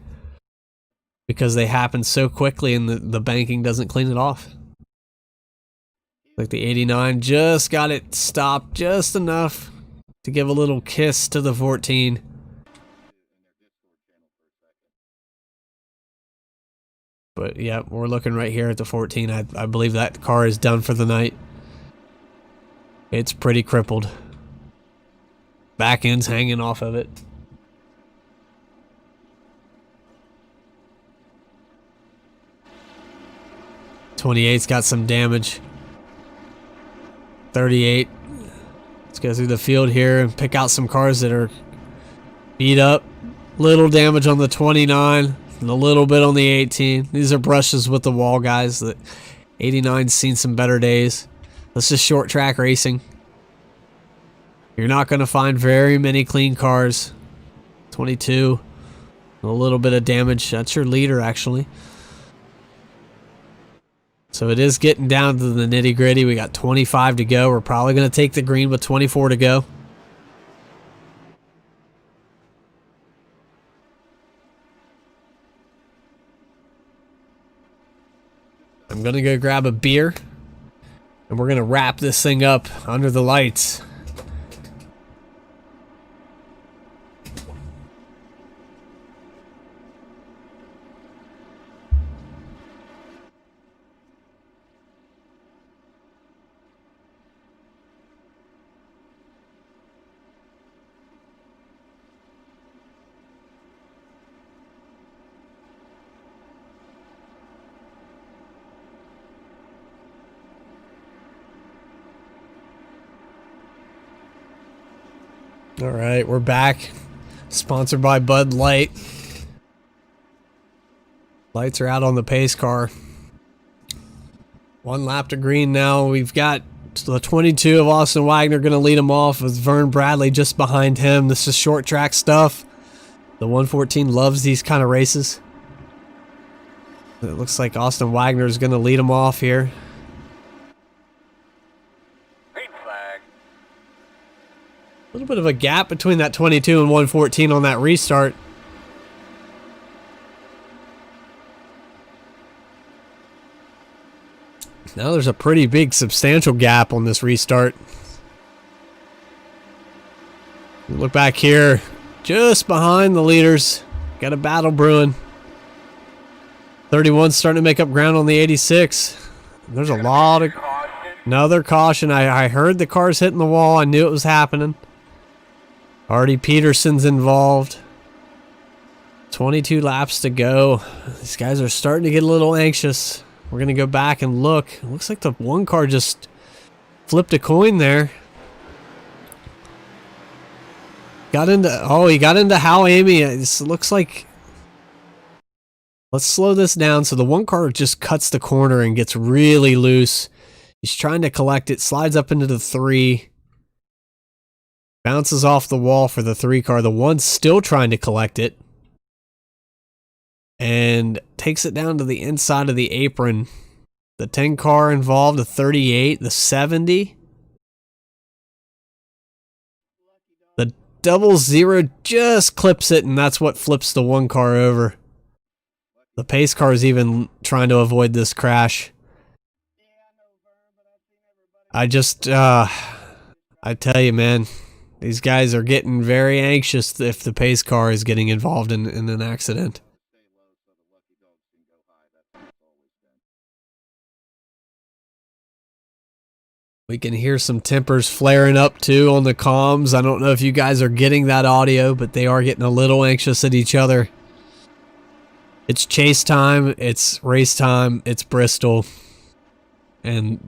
because they happen so quickly and the banking doesn't clean it off. Like the 89 just got it stopped just enough to give a little kiss to the 14. But yeah, we're looking right here at the 14. I believe that car is done for the night. It's pretty crippled. Back end's hanging off of it. '28's got some damage. 38. Let's go through the field here and pick out some cars that are beat up. Little damage on the 29 and a little bit on the 18. These are brushes with the wall, guys. The 89's seen some better days. This is short track racing. You're not going to find very many clean cars. 22. A little bit of damage. That's your leader, actually. So it is getting down to the nitty gritty. We got 25 to go. We're probably going to take the green with 24 to go. I'm going to go grab a beer. And we're going to wrap this thing up under the lights. All right, we're back. Sponsored by Bud Light. Lights are out on the pace car. One lap to green now. We've got the 22 of Austin Wagner going to lead him off with Vern Bradley just behind him. This is short track stuff. The 114 loves these kind of races. It looks like Austin Wagner is going to lead him off here. A little bit of a gap between that 22 and 114 on that restart. Now there's a pretty big substantial gap on this restart. Look back here, just behind the leaders. Got a battle brewing. 31's starting to make up ground on the 86. There's a lot of... Another caution. I heard the cars hitting the wall. I knew it was happening. Artie Peterson's involved. 22 laps to go. These guys are starting to get a little anxious. We're going to go back and look. It looks like the one car just flipped a coin there. Got into... Oh, he got into Hal Amy. It looks like... Let's slow this down. So the one car just cuts the corner and gets really loose. He's trying to collect it. Slides up into the 3. Bounces off the wall for the 3 car. The 1's still trying to collect it. And takes it down to the inside of the apron. The 10 car involved, the 38, the 70. The 00 just clips it, and that's what flips the 1 car over. The pace car is even trying to avoid this crash. I tell you, man. These guys are getting very anxious if the pace car is getting involved in an accident. We can hear some tempers flaring up too on the comms. I don't know if you guys are getting that audio, but they are getting a little anxious at each other. It's chase time, it's race time, it's Bristol. And,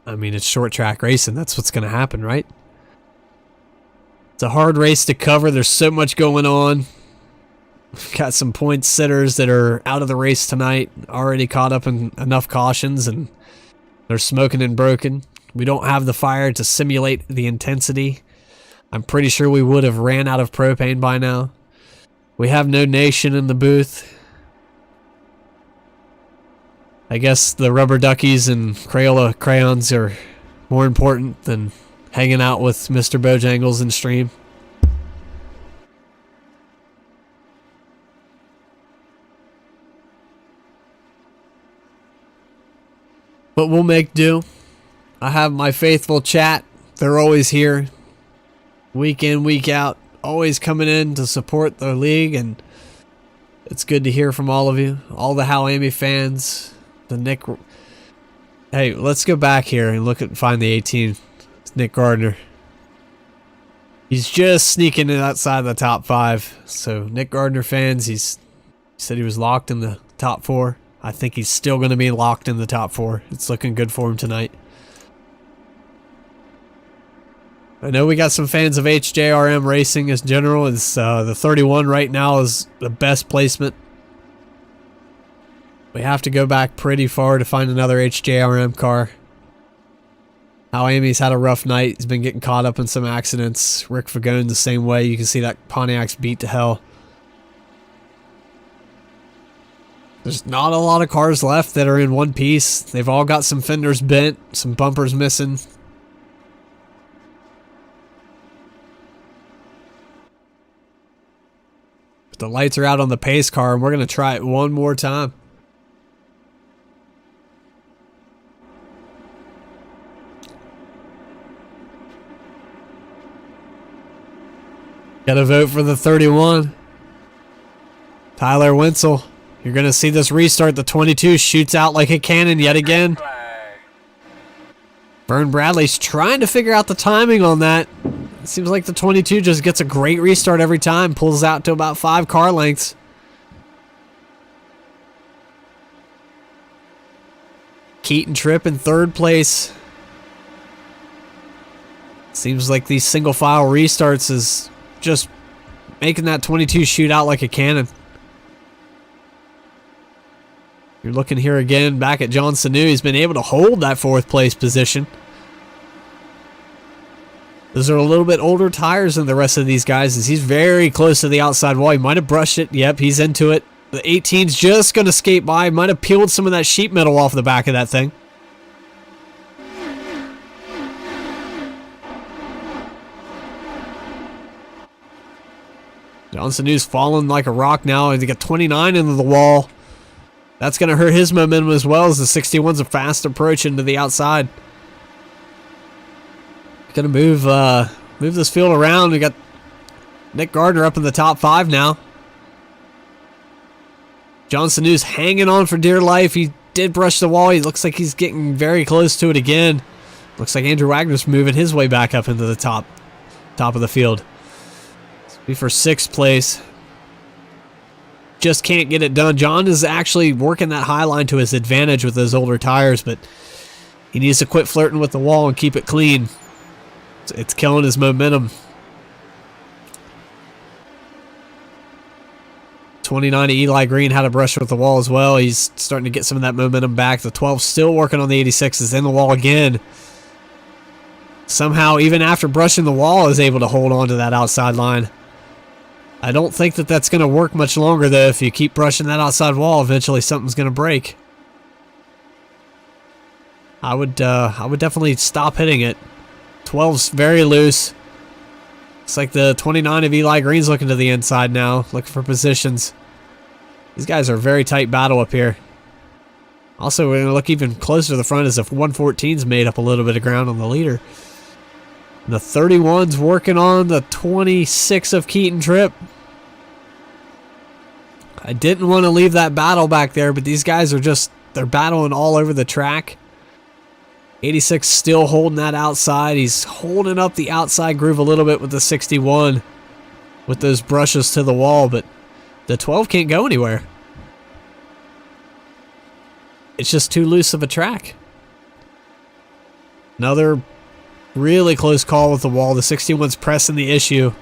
I mean, it's short track racing. That's what's going to happen, right? It's a hard race to cover. There's so much going on. We've got some point sitters that are out of the race tonight, already caught up in enough cautions, and they're smoking and broken. We don't have the fire to simulate the intensity. I'm pretty sure we would have ran out of propane by now. We have no nation in the booth. I guess the rubber duckies and Crayola crayons are more important than hanging out with Mr. Bojangles in stream. But we'll make do. I have my faithful chat. They're always here. Week in, week out. Always coming in to support the league, and it's good to hear from all of you. All the Hal-Amy fans. The Nick... Hey, let's go back here and find the 18. It's Nick Gardner. He's just sneaking in outside the top 5. So, Nick Gardner fans, he said he was locked in the top 4. I think he's still going to be locked in the top 4. It's looking good for him tonight. I know we got some fans of HJRM racing as general. It's the 31 right now is the best placement. We have to go back pretty far to find another HJRM car. Hal-Amy's had a rough night. He's been getting caught up in some accidents. Rick Fagone the same way. You can see that Pontiac's beat to hell. There's not a lot of cars left that are in one piece. They've all got some fenders bent, some bumpers missing. But the lights are out on the pace car, and we're going to try it one more time. Gotta vote for the 31. Tyler Wenzel. You're going to see this restart. The 22 shoots out like a cannon yet again. Vern Bradley's trying to figure out the timing on that. It seems like the 22 just gets a great restart every time. Pulls out to about 5 car lengths. Keaton Tripp in 3rd place. Seems like these single file restarts is just making that 22 shoot out like a cannon. You're looking here again back at John Sanu. He's been able to hold that 4th place position. Those are a little bit older tires than the rest of these guys, as he's very close to the outside wall. He might have brushed it. Yep, he's into it. The 18's just going to skate by. Might have peeled some of that sheet metal off the back of that thing. John Sanu's fallen like a rock now. He got 29 into the wall. That's going to hurt his momentum as well, as the 61's a fast approach into the outside. Going to move this field around. We got Nick Gardner up in the top 5 now. John Sanu's hanging on for dear life. He did brush the wall. He looks like he's getting very close to it again. Looks like Andrew Wagner's moving his way back up into the top of the field. This will be for 6th place. Just can't get it done. John is actually working that high line to his advantage with those older tires, but he needs to quit flirting with the wall and keep it clean. It's killing his momentum. 29 Eli Green had a brush with the wall as well. He's starting to get some of that momentum back. The 12 still working on the 86, is in the wall again. Somehow, even after brushing the wall, is able to hold on to that outside line. I don't think that that's going to work much longer, though. If you keep brushing that outside wall, eventually something's going to break. I would definitely stop hitting it. 12's very loose. It's like the 29 of Eli Green's looking to the inside now, looking for positions. These guys are a very tight battle up here. Also, we're going to look even closer to the front as if 114's made up a little bit of ground on the leader. And the 31's working on the 26 of Keaton Tripp. I didn't want to leave that battle back there, but these guys are they're battling all over the track. 86 still holding that outside. He's holding up the outside groove a little bit with the 61 with those brushes to the wall, but the 12 can't go anywhere. It's just too loose of a track. Another really close call with the wall. The 61's pressing the issue.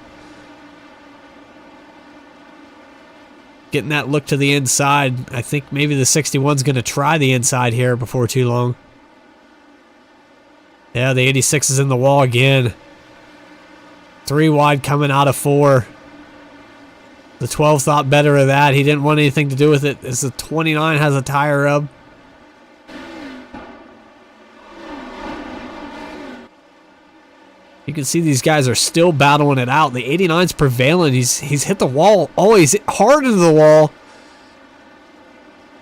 Getting that look to the inside. I think maybe the 61's going to try the inside here before too long. Yeah, the 86 is in the wall again. 3 wide coming out of 4. The 12 thought better of that. He didn't want anything to do with it, as the 29 has a tire rub. You can see these guys are still battling it out. The 89's prevailing. He's hit the wall. Oh, he's hit hard into the wall.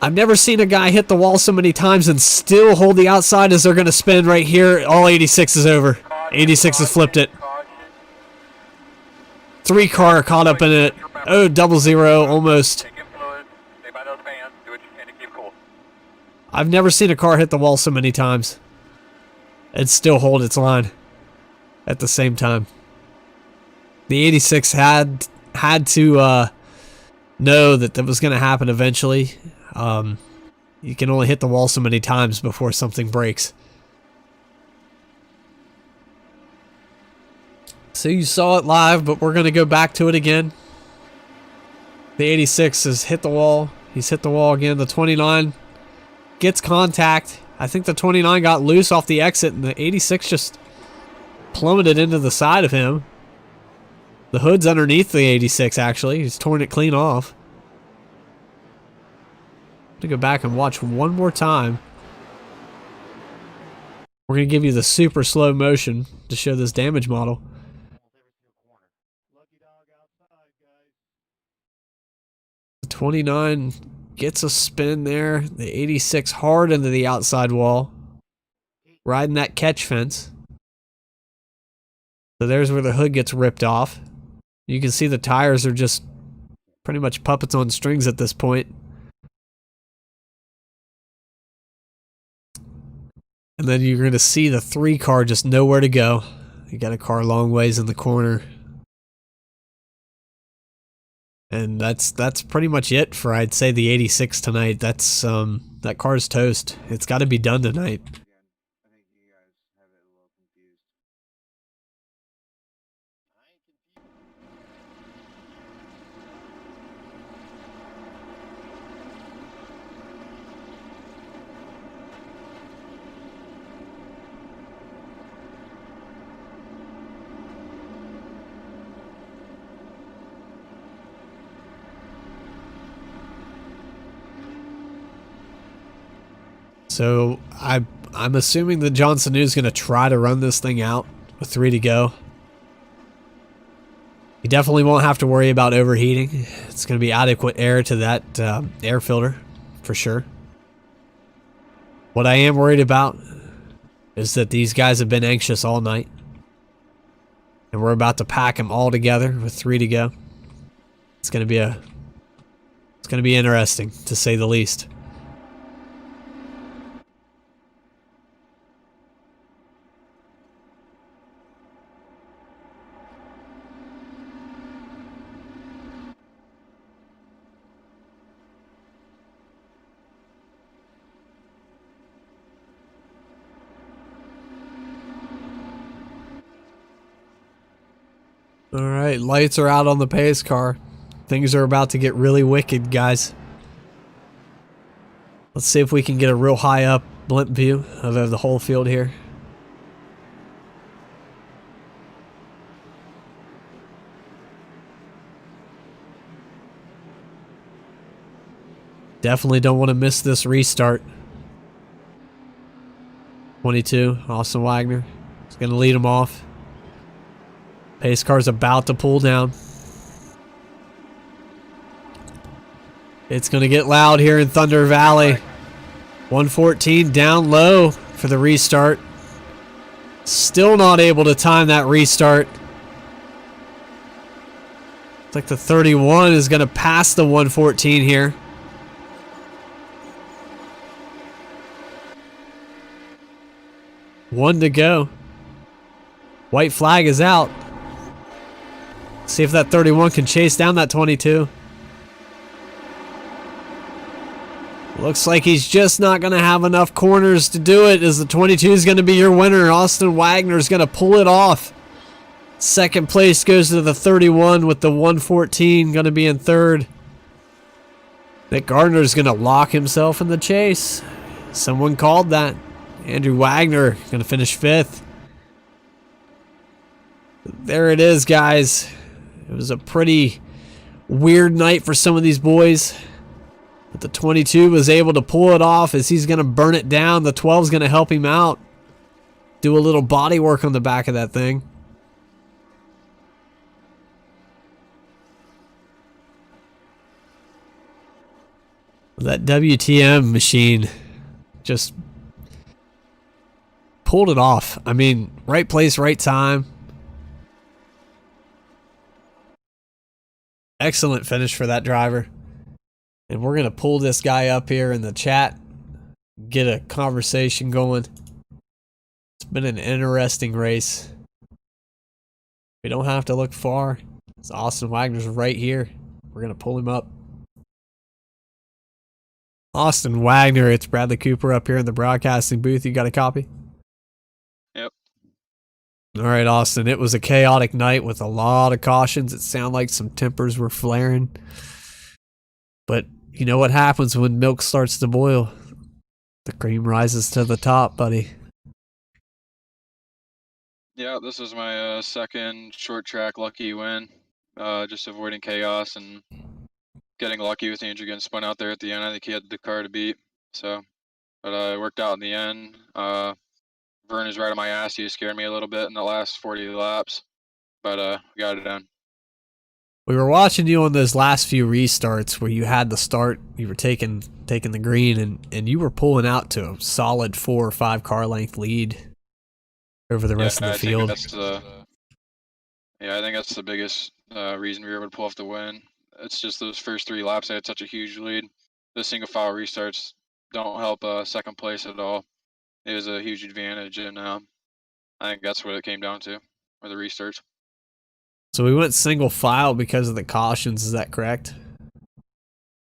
I've never seen a guy hit the wall so many times and still hold the outside as they're going to spin right here. All 86 is over. 86 has flipped it. 3-car caught up in it. Oh, 00, almost. Take in fluid. Stay by those fans. Do what you can to keep cool. I've never seen a car hit the wall so many times and still hold its line at the same time. The 86 had to know that was going to happen eventually. You can only hit the wall so many times before something breaks. So you saw it live, but we're going to go back to it again. The 86 has hit the wall. He's hit the wall again. The 29 gets contact. I think the 29 got loose off the exit, and the 86 just plummeted into the side of him. The hood's underneath the 86, actually. He's torn it clean off. I'm going to go back and watch one more time. We're going to give you the super slow motion to show this damage model. The 29 gets a spin there. The 86 hard into the outside wall. Riding that catch fence. So there's where the hood gets ripped off. You can see the tires are just pretty much puppets on strings at this point. And then you're going to see the 3-car just nowhere to go. You got a car long ways in the corner. And that's pretty much it for, I'd say, the 86 tonight. That's that car's toast. It's got to be done tonight. I think you guys have it a little confused. So I'm assuming that Johnson is going to try to run this thing out with 3 to go. You definitely won't have to worry about overheating. It's going to be adequate air to that air filter for sure. What I am worried about is that these guys have been anxious all night. And we're about to pack them all together with 3 to go. It's going to be interesting, to say the least. Alright, lights are out on the pace car. Things are about to get really wicked, guys. Let's see if we can get a real high up blimp view of the whole field here. Definitely don't want to miss this restart. 22, Austin Wagner is going to lead him off. Pace car's about to pull down. It's going to get loud here in Thunder Valley. 114 down low for the restart. Still not able to time that restart. Looks like the 31 is going to pass the 114 here. One to go. White flag is out. See if that 31 can chase down that 22. Looks like he's just not going to have enough corners to do it, as the 22 is going to be your winner. Austin Wagner is going to pull it off. Second place goes to the 31 with the 114 going to be in third. Nick Gardner is going to lock himself in the chase. Someone called that. Andrew Wagner going to finish fifth. There it is, guys. It was a pretty weird night for some of these boys. But the 22 was able to pull it off as he's going to burn it down. The 12 is going to help him out. Do a little body work on the back of that thing. That WTM machine just pulled it off. I mean, right place, right time. Excellent finish for that driver. And we're going to pull this guy up here in the chat, get a conversation going. It's been an interesting race. We don't have to look far. It's Austin Wagner's right here. We're going to pull him up. Austin Wagner, it's Bradley Cooper up here in the broadcasting booth. You got a copy? Yep. All right, Austin. It was a chaotic night with a lot of cautions. It sounded like some tempers were flaring. But you know what happens when milk starts to boil? The cream rises to the top, buddy. Yeah, this is my second short track lucky win. Just avoiding chaos and getting lucky with Andrew getting spun out there at the end. I think he had the car to beat. So, but it worked out in the end. Vern is right on my ass. He scared me a little bit in the last 40 laps, but we got it done. We were watching you on those last few restarts where you had the start, you were taking the green, and you were pulling out to a solid 4 or 5 car length lead over the rest of the field. I think that's the biggest reason we were able to pull off the win. It's just those first 3 laps I had such a huge lead. The single file restarts don't help second place at all. It was a huge advantage, and I think that's what it came down to, or the restarts. So we went single file because of the cautions, is that correct?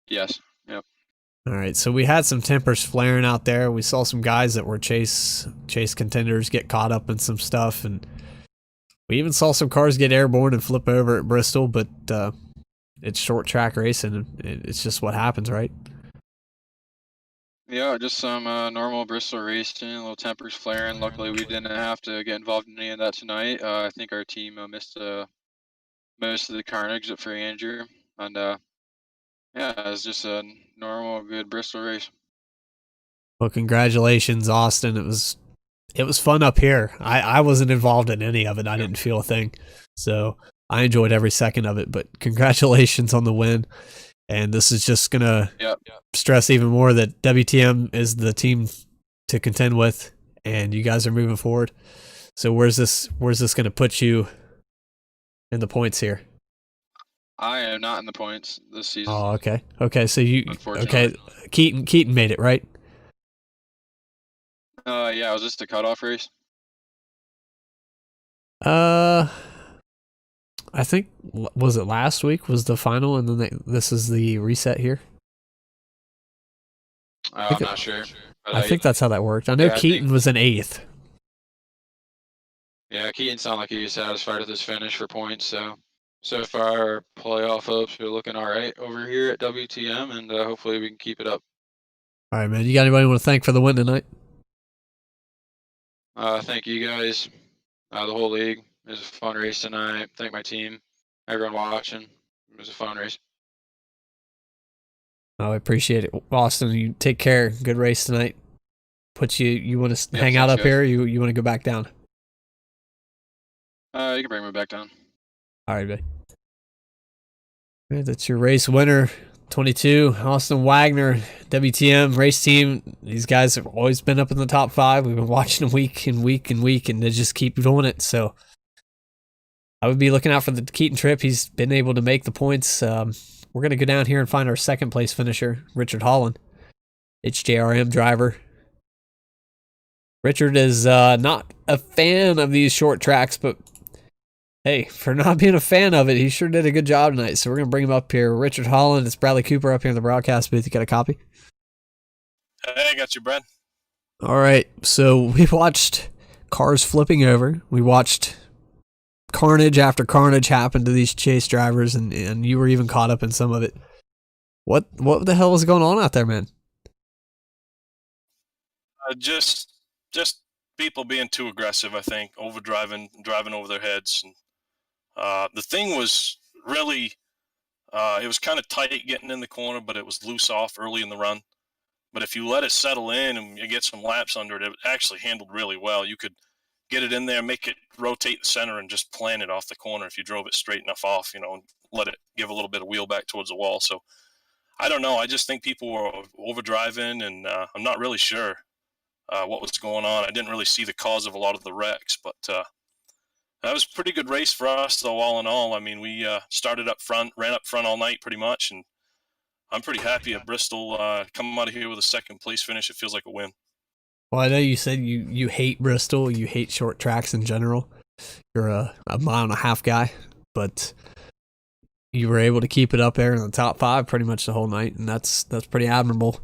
Yes. Yep. All right, so we had some tempers flaring out there. We saw some guys that were chase contenders get caught up in some stuff, and we even saw some cars get airborne and flip over at Bristol, but it's short track racing, and it's just what happens, right? Yeah, just some normal Bristol racing, a little tempers flaring. Luckily, we didn't have to get involved in any of that tonight. I think our team missed most of the carnage except for Andrew, and yeah, it was just a normal, good Bristol race. Well, congratulations, Austin. It was fun up here. I wasn't involved in any of it. I didn't feel a thing, so I enjoyed every second of it. But congratulations on the win. And this is just gonna stress even more that WTM is the team to contend with, and you guys are moving forward. So where's this gonna put you in the points here? I am not in the points this season. Oh, okay. Okay, so Keaton made it, right? Yeah, was this the cutoff race? I think, was it last week was the final, and then this is the reset here? I'm not sure. I think that's how that worked. I know Keaton was in 8th. Yeah, Keaton sounded like he was satisfied with his finish for points, so far our playoff hopes are looking all right over here at WTM, and hopefully we can keep it up. All right, man. You got anybody you want to thank for the win tonight? Thank you guys, the whole league. It was a fun race tonight. Thank my team, everyone watching. It was a fun race. Oh, I appreciate it. Austin, you take care. Good race tonight. You want to hang out up here, or you want to go back down? You can bring me back down. All right, buddy. All right, that's your race winner, 22, Austin Wagner, WTM race team. These guys have always been up in the top 5. We've been watching them week and week and week, and they just keep doing it. So I would be looking out for the Keaton trip. He's been able to make the points. We're going to go down here and find our second place finisher, Richard Holland, HJRM driver. Richard is not a fan of these short tracks, but hey, for not being a fan of it, he sure did a good job tonight. So we're going to bring him up here. Richard Holland, it's Bradley Cooper up here in the broadcast booth. You got a copy? Hey, I got you, Brad. All right. So we watched cars flipping over. We watched carnage after carnage happen to these chase drivers, and you were even caught up in some of it. What the hell was going on out there, man? Just people being too aggressive, I think, driving over their heads. And the thing was really, it was kind of tight getting in the corner, but it was loose off early in the run. But if you let it settle in and you get some laps under it, it actually handled really well. You could get it in there, make it rotate the center, and just plan it off the corner if you drove it straight enough off, and let it give a little bit of wheel back towards the wall. So I don't know. I just think people were over driving, and I'm not really sure what was going on. I didn't really see the cause of a lot of the wrecks, but that was a pretty good race for us, though. All in all, I mean, we started up front, ran up front all night, pretty much, and I'm pretty happy at Bristol. Coming out of here with a second place finish, it feels like a win. Well, I know you said you hate Bristol, you hate short tracks in general. You're a mile and a half guy, but you were able to keep it up there in the top 5 pretty much the whole night, and that's pretty admirable.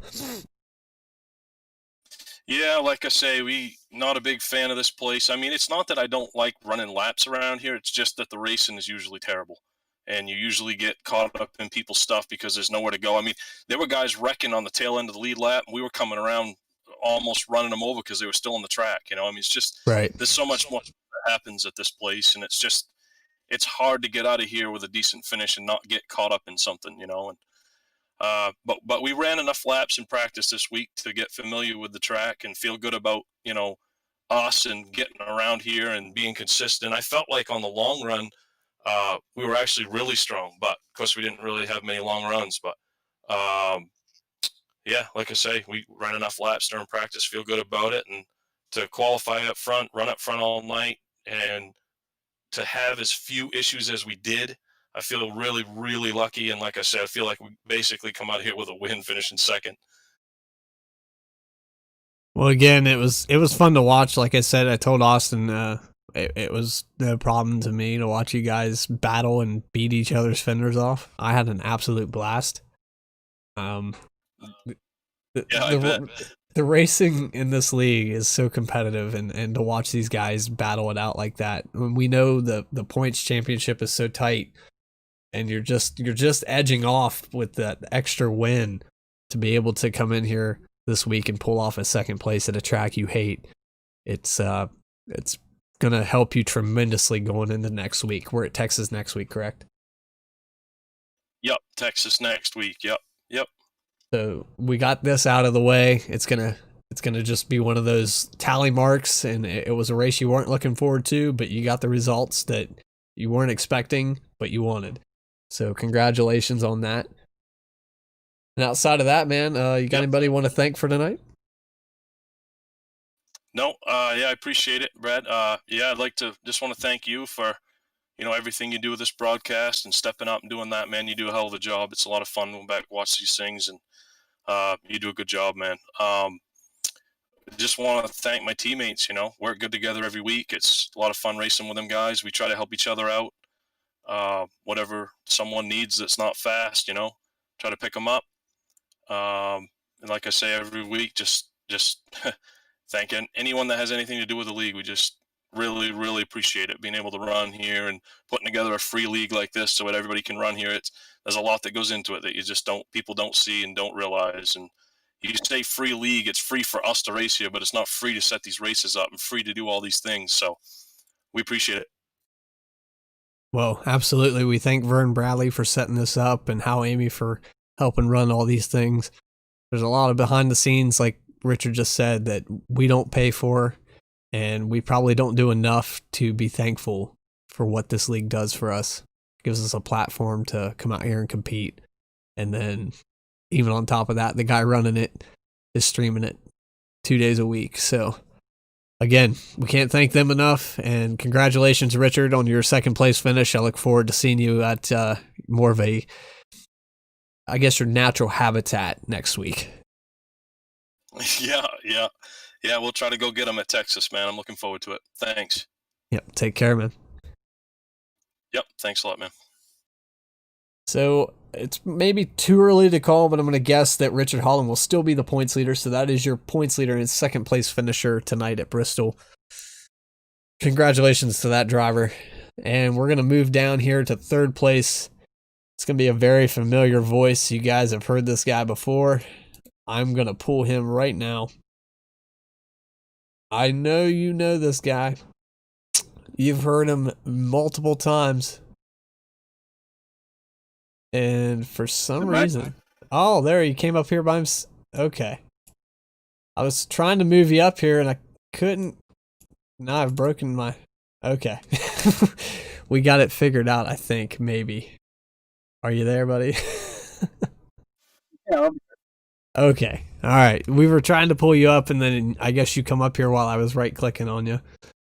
Yeah, like I say, we not a big fan of this place. I mean, it's not that I don't like running laps around here. It's just that the racing is usually terrible, and you usually get caught up in people's stuff because there's nowhere to go. I mean, there were guys wrecking on the tail end of the lead lap, and we were coming around almost running them over because they were still on the track. You know, I mean, it's just Right. there's so much more that happens at this place, and it's hard to get out of here with a decent finish and not get caught up in something. You know, and but we ran enough laps in practice this week to get familiar with the track and feel good about us and getting around here and being consistent. I felt like on the long run we were actually really strong, but of course we didn't really have many long runs. But yeah, like I say, we ran enough laps during practice, feel good about it, and to qualify up front, run up front all night, and to have as few issues as we did, I feel really, really lucky. And like I said, I feel like we basically come out here with a win, finishing second. Well, again, it was fun to watch. Like I said, I told Austin it was no problem to me to watch you guys battle and beat each other's fenders off. I had an absolute blast. I bet. The racing in this league is so competitive, and to watch these guys battle it out like that. When we know the points championship is so tight, and you're just edging off with that extra win to be able to come in here this week and pull off a second place at a track you hate. It's gonna help you tremendously going into next week. We're at Texas next week, correct? Yep, Texas next week. Yep. So we got this out of the way. It's gonna just be one of those tally marks, and it was a race you weren't looking forward to, but you got the results that you weren't expecting, but you wanted. So congratulations on that. And outside of that, man, you got anybody you want to thank for tonight? No, yeah, I appreciate it, Brad. Yeah, I'd like to just want to thank you for everything you do with this broadcast and stepping up and doing that, man. You do a hell of a job. It's a lot of fun going back watch these things, and you do a good job, man. Just want to thank my teammates. Work good together every week. It's a lot of fun racing with them guys. We try to help each other out. Whatever someone needs that's not fast, try to pick them up. And like I say every week, just thanking anyone that has anything to do with the league. We just really, really appreciate it, being able to run here and putting together a free league like this so that everybody can run here. There's a lot that goes into it that people don't see and don't realize. And you say free league, it's free for us to race here, but it's not free to set these races up and free to do all these things. So we appreciate it. Well, absolutely. We thank Vern Bradley for setting this up, and Hal Amy for helping run all these things. There's a lot of behind the scenes, like Richard just said, that we don't pay for, and we probably don't do enough to be thankful for what this league does for us. It gives us a platform to come out here and compete. And then even on top of that, the guy running it is streaming it 2 days a week. So again, we can't thank them enough. And congratulations, Richard, on your second place finish. I look forward to seeing you at more of a, I guess, your natural habitat next week. Yeah, we'll try to go get them at Texas, man. I'm looking forward to it. Thanks. Yep, take care, man. Yep, thanks a lot, man. So it's maybe too early to call, but I'm going to guess that Richard Holland will still be the points leader. So that is your points leader and second place finisher tonight at Bristol. Congratulations to that driver. And we're going to move down here to third place. It's going to be a very familiar voice. You guys have heard this guy before. I'm going to pull him right now. I know you know this guy. You've heard him multiple times. And for some reason... Oh, there, he came up here by himself. Okay. I was trying to move you up here and I couldn't. Now I've broken my... Okay. We got it figured out, I think, maybe. Are you there, buddy? Yeah, Okay. All right. We were trying to pull you up, and then I guess you come up here while I was right clicking on you,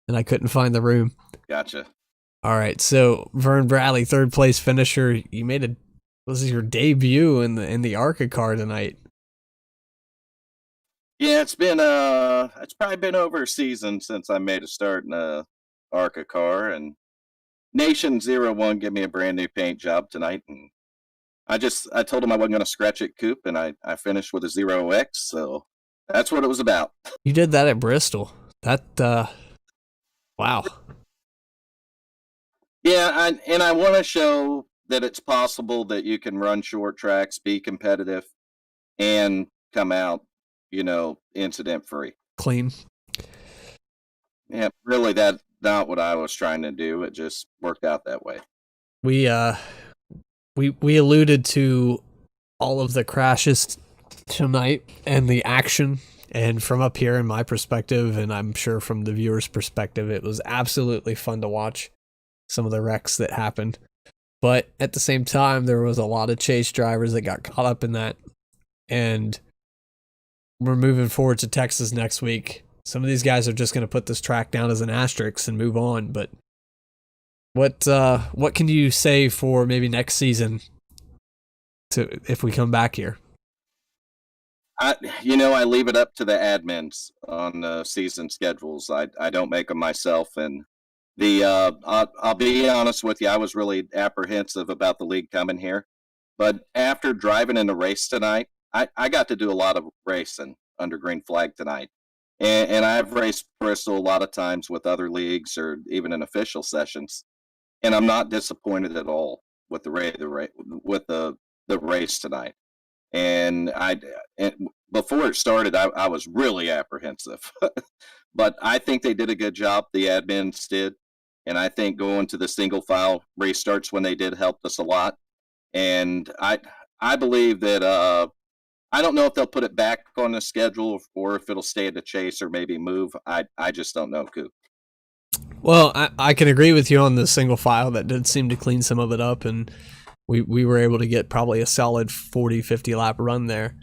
and I couldn't find the room. gotcha. All right. So Vern Bradley, third place finisher. You made a this is your debut in the ARCA car tonight. Yeah, it's probably been over a season since I made a start in a ARCA car, and Nation 01 gave me a brand new paint job tonight, and I told him I wasn't going to scratch it coupe, and I finished with a 0X, so that's what it was about. You did that at Bristol. That wow. Yeah, I want to show that it's possible that you can run short tracks, be competitive, and come out, incident free. Clean. Yeah, really, that's not what I was trying to do. It just worked out that way. We alluded to all of the crashes tonight and the action, and from up here in my perspective, and I'm sure from the viewer's perspective, it was absolutely fun to watch some of the wrecks that happened. But at the same time, there was a lot of chase drivers that got caught up in that, and we're moving forward to Texas next week. Some of these guys are just going to put this track down as an asterisk and move on, but what can you say for maybe next season if we come back here? I leave it up to the admins on the season schedules. I don't make them myself, and I'll be honest with you, I was really apprehensive about the league coming here, but after driving in the race tonight, I got to do a lot of racing under green flag tonight, and I've raced Bristol a lot of times with other leagues or even in official sessions, and I'm not disappointed at all with the race tonight. And before it started, I was really apprehensive, but I think they did a good job. The admins did, and I think going to the single file restarts when they did helped us a lot. And I believe that I don't know if they'll put it back on the schedule or if it'll stay at the chase or maybe move. I just don't know, Coop. Well, I can agree with you on the single file. That did seem to clean some of it up, and we were able to get probably a solid 40, 50 lap run there.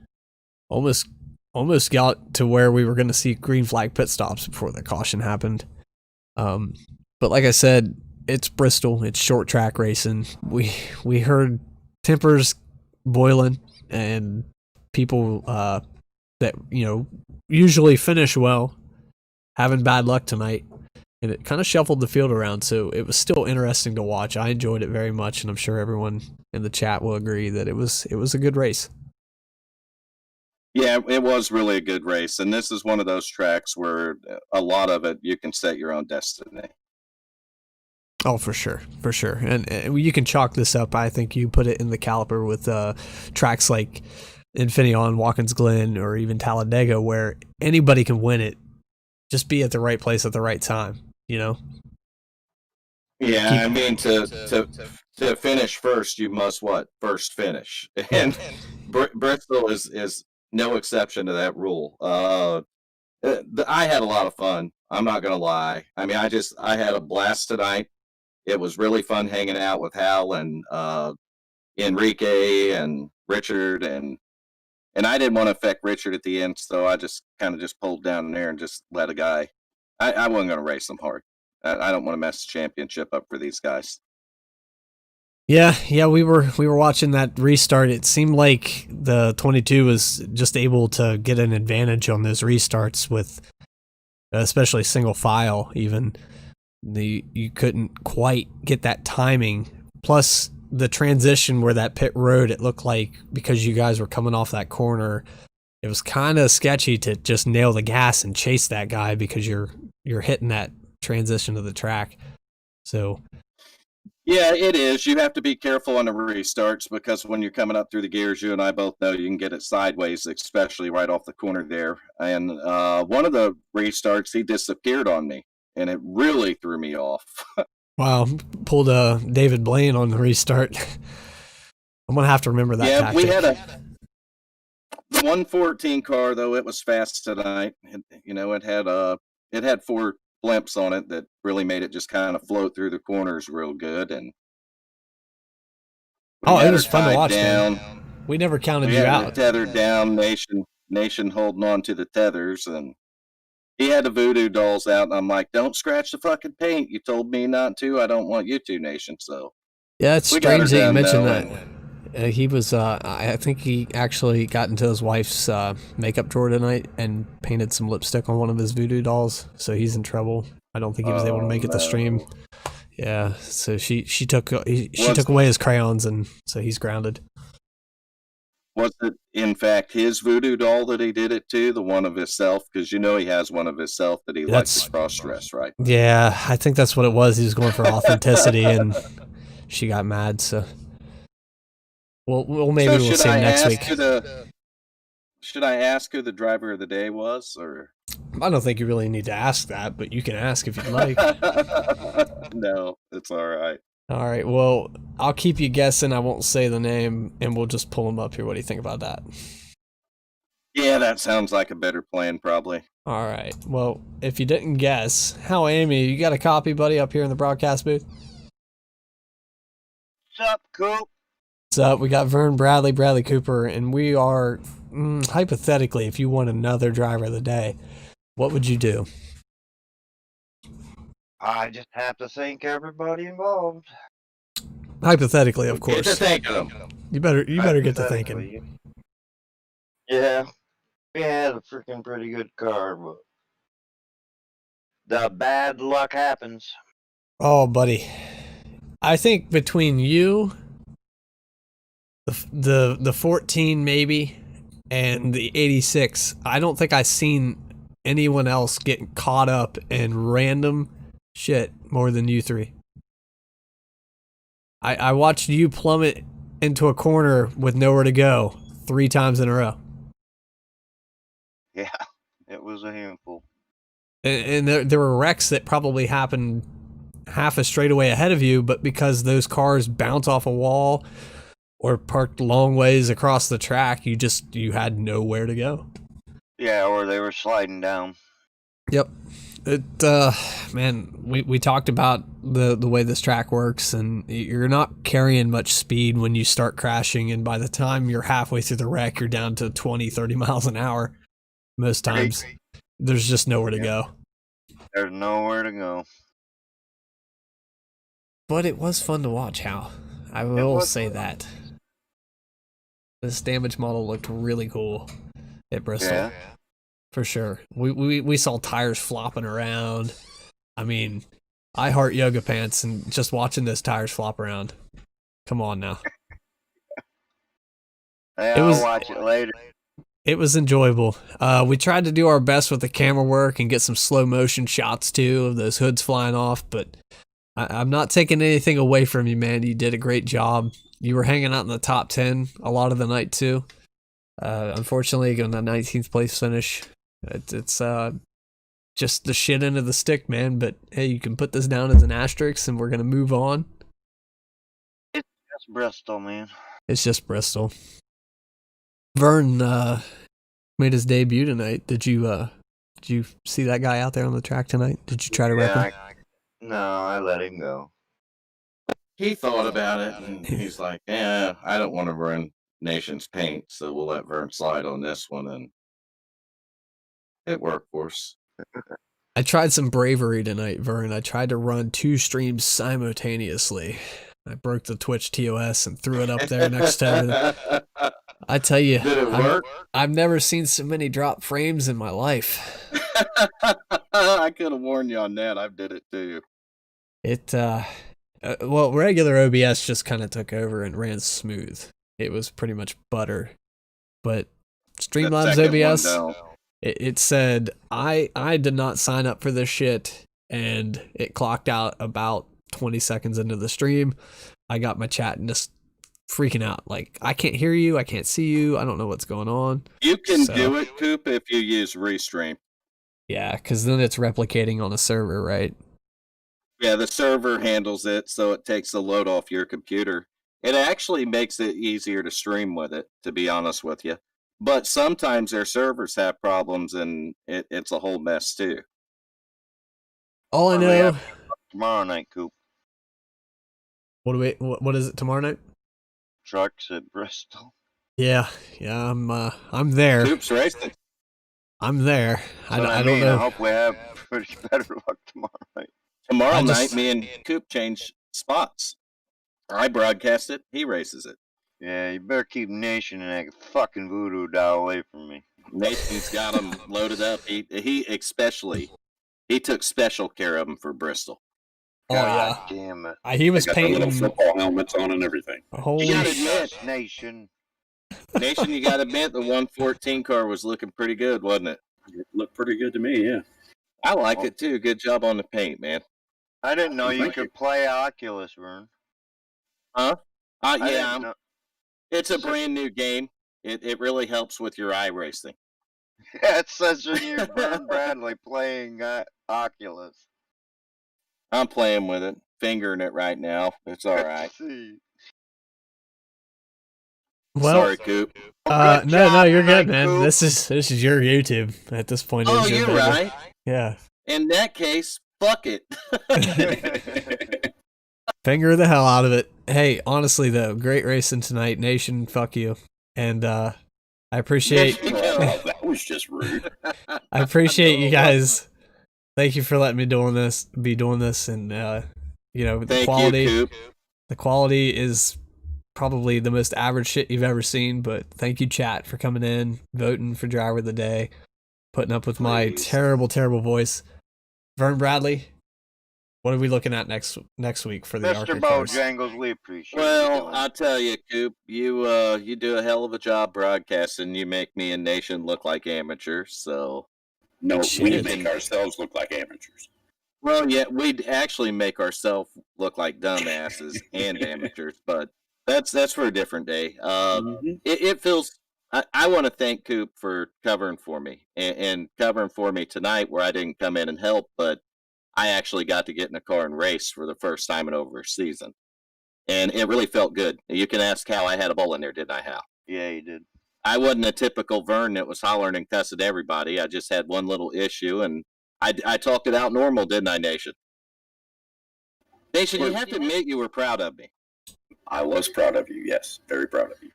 Almost got to where we were going to see green flag pit stops before the caution happened. But like I said, it's Bristol. It's short track racing. We heard tempers boiling and people that usually finish well having bad luck tonight. And it kind of shuffled the field around, so it was still interesting to watch. I enjoyed it very much, and I'm sure everyone in the chat will agree that it was a good race. Yeah, it was really a good race, and this is one of those tracks where a lot of it you can set your own destiny. Oh, for sure. And you can chalk this up. I think you put it in the caliper with tracks like Infineon, Watkins Glen, or even Talladega, where anybody can win it. Just be at the right place at the right time. Yeah, I mean, to finish first, you must first finish, and Bristol is no exception to that rule. I had a lot of fun. I'm not gonna lie. I mean, I had a blast tonight. It was really fun hanging out with Hal and Enrique and Richard, and I didn't want to affect Richard at the end, so I just kind of pulled down there and just let a guy. I wasn't going to race them hard. I don't want to mess the championship up for these guys. Yeah, we were watching that restart. It seemed like the 22 was just able to get an advantage on those restarts with, especially single file. Even you couldn't quite get that timing. Plus the transition where that pit road, it looked like because you guys were coming off that corner, it was kind of sketchy to just nail the gas and chase that guy because you're hitting that transition of the track. So yeah, it is. You have to be careful on the restarts because when you're coming up through the gears, you and I both know you can get it sideways, especially right off the corner there. And one of the restarts, he disappeared on me, and it really threw me off. Wow, pulled a David Blaine on the restart. I'm going to have to remember that tactic. We had a 114 car, though. It was fast tonight. It had 4 blimps on it that really made it just kind of float through the corners real good. And it was fun to watch, man. We never counted We you had the out. tethered down nation holding on to the tethers, and he had the voodoo dolls out, and I'm like, don't scratch the fucking paint. You told me not to. I don't want you to, nation. So Yeah, it's we got her strange that you done, mentioned though, that. He was, I think he actually got into his wife's makeup drawer tonight and painted some lipstick on one of his voodoo dolls, so he's in trouble. I don't think he was able to make it to stream. Yeah, so she took away his crayons, and so he's grounded. Was it, in fact, his voodoo doll that he did it to, the one of himself? Because you know he has one of himself that he likes to cross-dress, right? Yeah, I think that's what it was. He was going for authenticity, and she got mad, so... We'll see him next week. Should I ask who the driver of the day was, or? I don't think you really need to ask that, but you can ask if you'd like. No, it's all right. All right, well, I'll keep you guessing. I won't say the name, and we'll just pull him up here. What do you think about that? Yeah, that sounds like a better plan, probably. All right, well, if you didn't guess, how Amy, you got a copy, buddy, up here in the broadcast booth? What's up, Coop? What's up? We got Vern Bradley Cooper, and we are, hypothetically, if you want another driver of the day, what would you do? I just have to thank everybody involved. Hypothetically, of course. Get to thanking them. You better get to thinking. Yeah, we had a freaking pretty good car, but the bad luck happens. Oh, buddy, I think between you, the 14 maybe, and the 86, I don't think I've seen anyone else get caught up in random shit more than you three. I watched you plummet into a corner with nowhere to go 3 times in a row. Yeah, it was a handful. And there were wrecks that probably happened half a straightaway ahead of you, but because those cars bounce off a wall or parked long ways across the track, you had nowhere to go. Yeah, or they were sliding down. Yep. Man, we talked about the way this track works, and you're not carrying much speed when you start crashing, and by the time you're halfway through the wreck, you're down to 20, 30 miles an hour. Most times, there's just nowhere to go. There's nowhere to go. But it was fun to watch, Hal. I will say that. This damage model looked really cool at Bristol. Yeah. For sure. We saw tires flopping around. I mean, I heart yoga pants, and just watching those tires flop around. Come on now. I'll watch it later. It was enjoyable. We tried to do our best with the camera work and get some slow motion shots too of those hoods flying off, but I'm not taking anything away from you, man. You did a great job. You were hanging out in the top 10 a lot of the night too. Unfortunately, on the 19th place finish, it's just the shit end of the stick, man. But hey, you can put this down as an asterisk, and we're gonna move on. It's just Bristol, man. It's just Bristol. Vern made his debut tonight. Did you see that guy out there on the track tonight? Did you try to wreck him? No, I let him go. He thought about it, and he's like, "Yeah, I don't want to ruin Nation's paint, so we'll let Vern slide on this one." And it worked for us. I tried some bravery tonight, Vern. I tried to run 2 streams simultaneously. I broke the Twitch TOS and threw it up there next to everything. I tell you, Did it work? I've never seen so many drop frames in my life. I could have warned you on that. I did it too. Well, regular OBS just kind of took over and ran smooth. It was pretty much butter. But Streamlabs OBS, it said, I did not sign up for this shit, and it clocked out about 20 seconds into the stream. I got my chat and just freaking out. Like, I can't hear you, I can't see you, I don't know what's going on. You can do it, Coop, if you use Restream. Yeah, because then it's replicating on a server, right? Yeah, the server handles it, so it takes the load off your computer. It actually makes it easier to stream with it, to be honest with you. But sometimes their servers have problems, and it's a whole mess, too. All I know... Tomorrow night, Coop. What is it tomorrow night? Trucks at Bristol. Yeah, I'm there. Coop's racing. I'm there. That's what I don't mean. I know. hope we have pretty better luck tomorrow night. Tomorrow I night, just- me and Coop change spots. I broadcast it. He races it. Yeah, you better keep Nation and that fucking voodoo doll away from me. Nathan's got him loaded up. He took special care of him for Bristol. Oh God yeah, damn it. he was Got the little painting. football helmets on and everything. Holy You gotta sh- admit, Yes, Nation. Nation, you got to admit the 114 car was looking pretty good, wasn't it? It looked pretty good to me, yeah. I like it too. Good job on the paint, man. I didn't know you Thank could you. play Oculus, Vern. Huh? I Yeah, didn't know. it's a brand new game. It really helps with your iRacing. Yeah, it says in you, Vern Bradley playing Oculus. I'm playing with it, fingering it right now. It's all right. See. Well, Sorry, Coop. no, Good job you're good, tonight, man. Coop. This is your YouTube at this point. Oh, It's your you're baby. right. Yeah, In that case, fuck it. finger the hell out of it. Hey, honestly though, great racing tonight, Nation. Fuck you, and I appreciate Well, that was just rude. I appreciate you guys. Thank you for letting me be doing this, and you know, the Thank quality. you, Coop. The quality is probably the most average shit you've ever seen, but thank you, chat, for coming in, voting for driver of the day, putting up with my Please. terrible week. Vern Bradley, what are we looking at next week for the Mr. Arctic cars? Bojangles, we appreciate Well, you. I'll tell you, Coop, you do a hell of a job broadcasting. You make me and Nation look like amateurs. So, No, we Shit. make ourselves look like amateurs. well, yeah, we'd actually make ourselves look like dumbasses and amateurs, but that's for a different day. Mhm. It feels. I want to thank Coop for covering for me and covering for me tonight, where I didn't come in and help, but I actually got to get in a car and race for the first time in over a season. And it really felt good. You can ask Hal. I had a bowl in there, didn't I, Hal? Yeah, you did. I wasn't a typical Vern that was hollering and cussing everybody. I just had one little issue, and I talked it out normal, didn't I, Nation? Nation, you have to admit you were proud of me. I was proud of you, yes. Very proud of you.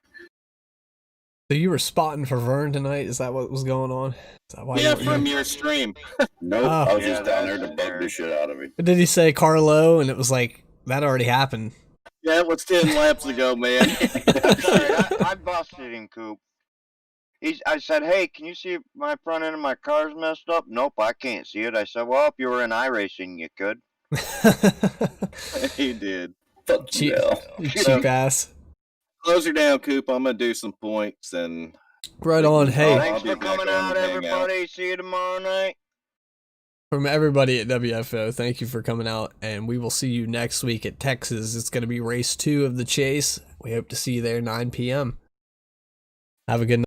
So you were spotting for Vern tonight? Is that what was going on? Is that why you Yeah, were from here? your stream. Nope, Oh. I was Yeah, just down there that's to bug fair. the shit out of him. Did he say Carlo? And it was like that already happened. Yeah, it was 10 laps ago, man. I'm sorry, I busted him, Coop. I said, hey, can you see if my front end of my car's messed up? Nope, I can't see it. I said, well, if you were in iRacing, you could. He did. Fuck cheap, you, Al. you cheap ass. Close her down, Coop. I'm going to do some points, and Right on. Hey, Thanks I'll for be back coming on out, and hang out. everybody. See you tomorrow night. from everybody at WFO, thank you for coming out, and we will see you next week at Texas. It's going to be race 2 of the chase. We hope to see you there 9 p.m. Have a good night.